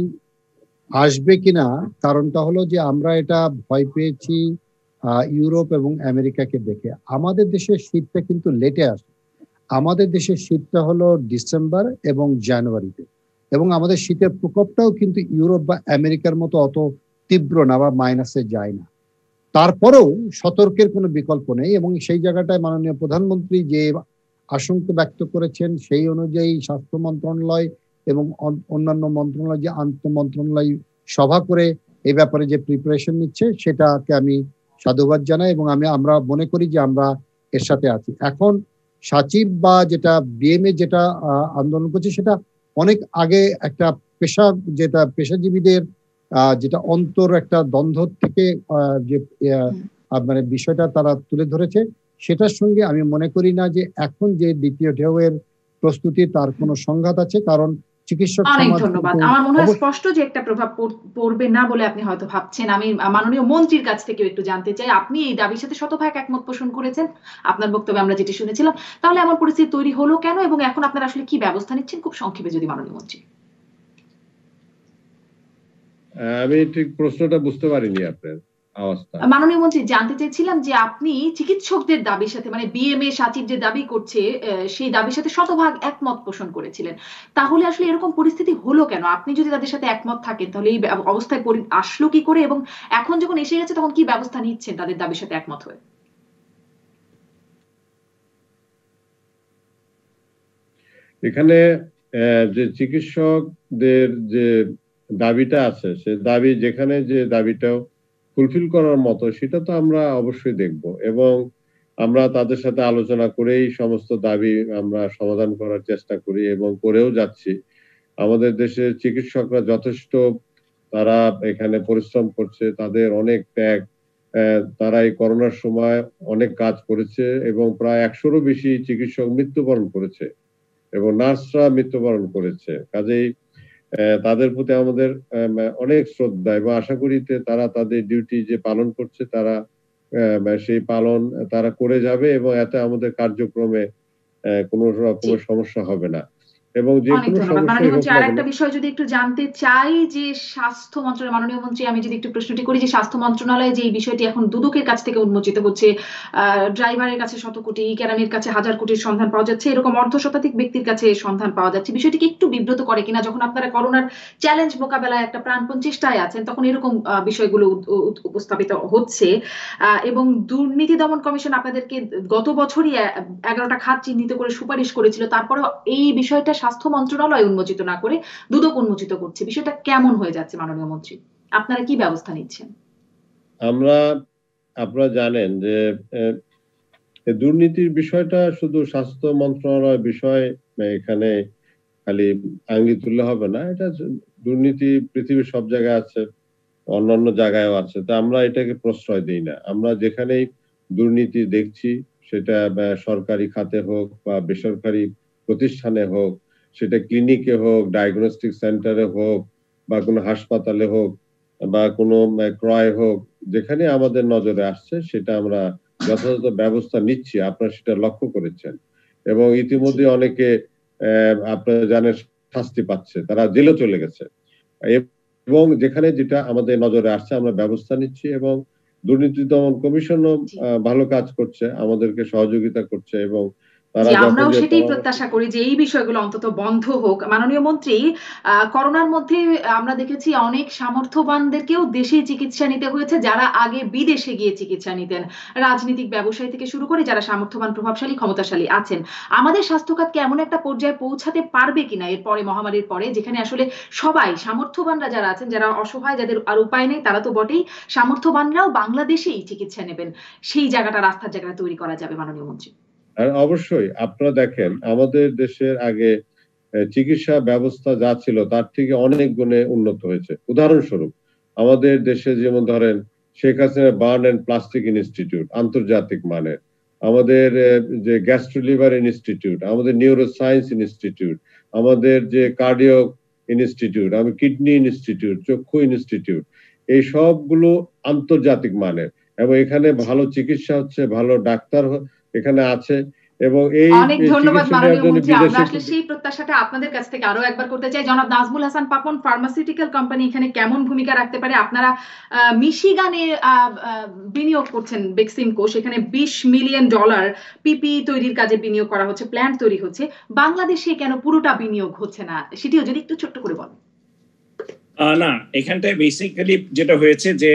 আসবে কিনা, কারণটা হলো যে আমরা এটা ভয় পেয়েছি ইউরোপ এবং আমেরিকাকে দেখে। আমাদের দেশের শীতটা কিন্তু লেটে আসে। আমাদের দেশের শীতটা হলো ডিসেম্বর এবং জানুয়ারিতে, এবং আমাদের শীতের প্রকোপটাও কিন্তু ইউরোপ বা আমেরিকার মতো অত তীব্র না বা মাইনাসে যায় না। তারপরেও সতর্কের কোনো বিকল্প নেই এবং সেই জায়গাটায় মাননীয় প্রধানমন্ত্রী যে আশঙ্কা ব্যক্ত করেছেন সেই অনুযায়ী স্বাস্থ্য মন্ত্রণালয় এবং অন্যান্য মন্ত্রণালয় যে আন্তঃমন্ত্রণালয় সভা করে এই ব্যাপারে যে প্রিপারেশন নিচ্ছে, সেটাকে আমি সাধুবাদ জানাই এবং আমরা মনে করি যে আমরা এর সাথে আছি। এখন সাচিব বা যেটা বিএমএ যেটা আন্দোলন করছে, সেটা অনেক আগে একটা পেশাজীবীদের যেটা অন্তর একটা দ্বন্দ্ব থেকে যে মানে বিষয়টা তারা তুলে ধরেছে, সেটার সঙ্গে আমি মনে করি না যে এখন যে দ্বিতীয় ঢেউয়ের প্রস্তুতি তার কোনো সংঘাত আছে। কারণ চিকিৎসক অনেক ধন্যবাদ। আমার মনে হয় স্পষ্ট যে একটা প্রভাব পড়বে না বলে আপনি হয়তো ভাবছেন। আমি মাননীয় মন্ত্রীর কাছ থেকে একটু জানতে চাই, আপনি এই দাবির সাথে শতভাগ একমত পোষণ করেছেন আপনার বক্তব্যে আমরা যেটি শুনেছিলাম, তাহলে এমন পরিস্থিতি তৈরি হলো কেন এবং এখন আপনারা আসলে কি ব্যবস্থা নিচ্ছেন, খুব সংক্ষেপে যদি মাননীয় মন্ত্রী। আমি ঠিক প্রশ্নটা বুঝতে পারিনি আপনার। অবস্থা। মাননীয় মন্ত্রী, জানতে চাইছিলাম যে আপনি চিকিৎসকদের দাবির সাথে, মানে বিএমএ সাচিব যে দাবি করছে সেই দাবির সাথে শতভাগ একমত পোষণ করেছিলেন। তাহলে আসলে এরকম পরিস্থিতি হলো কেন? আপনি যদি তাদের সাথে একমত থাকেন তাহলে এই অবস্থায় আসলো কি করে, এবং এখন যখন এসে গেছে তখন কি ব্যবস্থা নিচ্ছেন তাদের দাবির সাথে একমত হয়ে? এখানে যে চিকিৎসকদের যে দাবিটা আছে, সে দাবি যেখানে যে দাবিটাও ফুলফিল করার মতো, সেটা তো আমরা অবশ্যই দেখব, এবং আমরা তাদের সাথে আলোচনা করেই সমস্ত দাবি আমরা সমাধান করার চেষ্টা করি এবং করেও যাচ্ছি। আমাদের দেশের চিকিৎসকরা যথেষ্ট, তারা এখানে পরিশ্রম করছে, তাদের অনেক ত্যাগ, তারা এই করোনার সময় অনেক কাজ করেছে এবং প্রায় 100-রও বেশি চিকিৎসক মৃত্যুবরণ করেছে এবং নার্সরা মৃত্যুবরণ করেছে। কাজেই তাদের প্রতি আমাদের অনেক শ্রদ্ধা, এবং আশা করি তারা তাদের ডিউটি যে পালন করছে, তারা সেই পালন তারা করে যাবে এবং এতে আমাদের কার্যক্রমে কোনো রকম সমস্যা হবে না। এবং যে কোনো সমস্যা হোক না, আরেকটা বিষয় যদি একটু জানতে চাই যে স্বাস্থ্য মন্ত্রণালয়, মাননীয় মন্ত্রী, আমি যদি একটু প্রশ্নটি করি যে স্বাস্থ্য মন্ত্রণালয়ে যে এই বিষয়টি এখন দুদকের কাছ থেকে উন্মোচিত হচ্ছে, ড্রাইভারের কাছে শত কোটি, কেরানির কাছে হাজার কোটির সন্ধান পাওয়া যাচ্ছে, এরকম অর্ধশতাধিক ব্যক্তির কাছে সন্ধান পাওয়া যাচ্ছে, বিষয়টিকে একটু বিব্রত করে কিনা? যখন আপনারা করোনার চ্যালেঞ্জ মোকাবেলায় একটা প্রাণপণ চেষ্টায় আছেন, তখন এরকম বিষয়গুলো উপস্থাপিত হচ্ছে। এবং দুর্নীতি দমন কমিশন আপনাদেরকে গত বছরই 11টা খাত চিহ্নিত করে সুপারিশ করেছিল, তারপরে এই বিষয়টা স্বাস্থ্য মন্ত্রণালয় উন্মোচিত না করে দুদক উন্মোচিত করছে। বিষয়টা কেমন হয়ে যাচ্ছে মাননীয় মন্ত্রী? আপনারা কি ব্যবস্থা নিচ্ছেন? আপনারা জানেন যে দুর্নীতির বিষয়টা শুধু স্বাস্থ্য মন্ত্রণালয় বিষয়, এখানে খালি আঙ্গি তুললে হবে না। এটা দুর্নীতি পৃথিবীর সব জায়গায় আছে, অন্যান্য জায়গায়ও আছে। তা আমরা এটাকে প্রশ্রয় দিই না। আমরা যেখানেই দুর্নীতি দেখছি, সেটা সরকারি খাতে হোক বা বেসরকারি প্রতিষ্ঠানে হোক, সেটা ক্লিনিকে হোক, ডায়াগনস্টিক সেন্টারে হোক, বা কোনো হাসপাতালে হোক, বা কোনো ক্রয় হোক, যেখানে আমাদের নজরে আসছে সেটা আমরা যথাযথ ব্যবস্থা নিচ্ছি। আপনারা সেটা লক্ষ্য করেছেন, এবং ইতিমধ্যে অনেকে আপনারা জানেন শাস্তি পাচ্ছে, তারা জেলে চলে গেছে। এবং যেখানে যেটা আমাদের নজরে আসছে আমরা ব্যবস্থা নিচ্ছি, এবং দুর্নীতি দমন কমিশনও ভালো কাজ করছে, আমাদেরকে সহযোগিতা করছে, এবং আমরাও সেটাই প্রত্যাশা করি যে এই বিষয়গুলো অন্তত বন্ধ হোক। মাননীয় মন্ত্রী, করোনার মধ্যে আমরা দেখেছি অনেক সামর্থ্যবানদেরকেও দেশে চিকিৎসা নিতে হয়েছে, যারা আগে বিদেশে গিয়ে চিকিৎসা নিতেন, রাজনীতিক ব্যবসায়ী থেকে শুরু করে যারা সামর্থ্যবান, প্রভাবশালী, ক্ষমতাশালী আছেন। আমাদের স্বাস্থ্যখাতকে এমন একটা পর্যায়ে পৌঁছাতে পারবে কিনা এর পরে, মহামারীর পরে, যেখানে আসলে সবাই সামর্থ্যবানরা যারা আছেন, যারা অসহায়, যাদের আর উপায় নেই, তারা তো বটেই, সামর্থ্যবানরাও বাংলাদেশেই চিকিৎসা নেবেন, সেই জায়গাটা, রাস্তার জায়গাটা তৈরি করা যাবে মাননীয় মন্ত্রী? আর অবশ্যই আপনারা দেখেন, আমাদের দেশের আগে চিকিৎসা ব্যবস্থা যা ছিল তার থেকে অনেক গুণে উন্নত হয়েছে। উদাহরণস্বরূপ, আমাদের দেশে যেমন ধরেন Sheikh Hasina burn and plastic institute আন্তর্জাতিক মানের, আমাদের যে গ্যাস্ট্রো লিভার ইনস্টিটিউট, আমাদের নিউরো সায়েন্স ইনস্টিটিউট, আমাদের যে কার্ডিও ইনস্টিটিউট, আমাদের কিডনি ইনস্টিটিউট, চক্ষু ইনস্টিটিউট, এই সবগুলো আন্তর্জাতিক মানের, এবং এখানে ভালো চিকিৎসা হচ্ছে, ভালো ডাক্তার এখানে আছে, এবং এই অনেক ধন্যবাদ মাননীয় মন্ত্রী। আমরা আসলে সেই প্রত্যাশাটা আপনাদের কাছ থেকে আরো একবার করতে চাই। জনাব নাজমুল হাসান পাপন, ফার্মাসিউটিক্যাল কোম্পানি এখানে কেমন ভূমিকা রাখতে পারে? আপনারা মিশিগানে বিনিয়োগ করছেন বেক্সিমকো, সেখানে $20 মিলিয়ন পিপিই তৈরির কাজে বিনিয়োগ করা হচ্ছে, প্ল্যান্ট তৈরি হচ্ছে। বাংলাদেশে কেন পুরোটা বিনিয়োগ হচ্ছে না, সেটিও যদি একটু ছোট্ট করে বলেন। না, এখানটায় বেসিক্যালি যেটা হয়েছে যে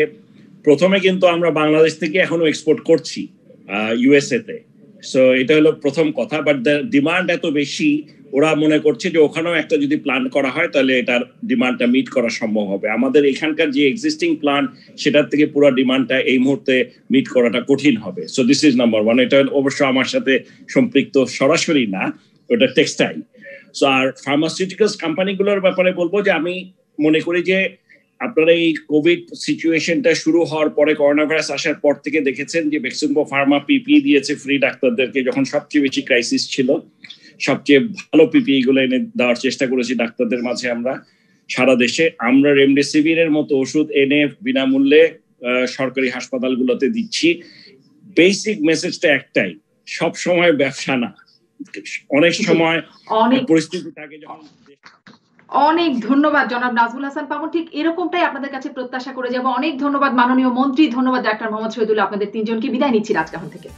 প্রথমে কিন্তু আমরা বাংলাদেশ থেকে এখনো এক্সপোর্ট করছি ইউএসএ তে। সো এটা হলো প্রথম কথা। বাট ডিমান্ড এত বেশি, ওরা মনে করছে যে ওখানেও একটা যদি প্ল্যান করা হয় তাহলে এটার ডিমান্ডটা মিট করা সম্ভব হবে। আমাদের এখানকার যে এক্সিস্টিং প্ল্যান, সেটার থেকে পুরো ডিমান্ডটা এই মুহূর্তে মিট করাটা কঠিন হবে। So this is number one. এটা অবশ্য আমার সাথে সম্পৃক্ত সরাসরি না, ওটা টেক্সটাইল। সো আর ফার্মাসিউটিক্যালস কোম্পানিগুলোর ব্যাপারে বলবো যে আমি মনে করি যে আপনারা এই কোভিড সিচুয়েশনটা শুরু হওয়ার পরে, করোনা ভাইরাস আসার পর থেকে দেখেছেন যে বেক্সিমকো ফার্মা পিপি দিয়েছে ফ্রি ডাক্তারদেরকে, যখন সবচেয়ে বেশি ক্রাইসিস ছিল। সবচেয়ে ভালো পিপি গুলো এনে দেওয়ার চেষ্টা করেছি ডাক্তারদের মাঝে। আমরা সারা দেশে আমরা রেমডেসিভিরের মতো ওষুধ এনে বিনামূল্যে সরকারি হাসপাতালগুলোতে দিচ্ছি। বেসিক মেসেজটা একটাই, সব সময় ব্যবসা না, অনেক সময় অনেক পরিস্থিতি থাকে যখন অনেক ধন্যবাদ জনাব নাজমুল হাসান পাপন, ঠিক এরকমটাই আপনাদের কাছে প্রত্যাশা করে যাব। অনেক ধন্যবাদ মাননীয় মন্ত্রী, ধন্যবাদ ডাক্তার মোহাম্মদ শহীদুল্লাহ, আপনাদের তিনজনকে বিদায় নিচ্ছি রাজকাহন থেকে।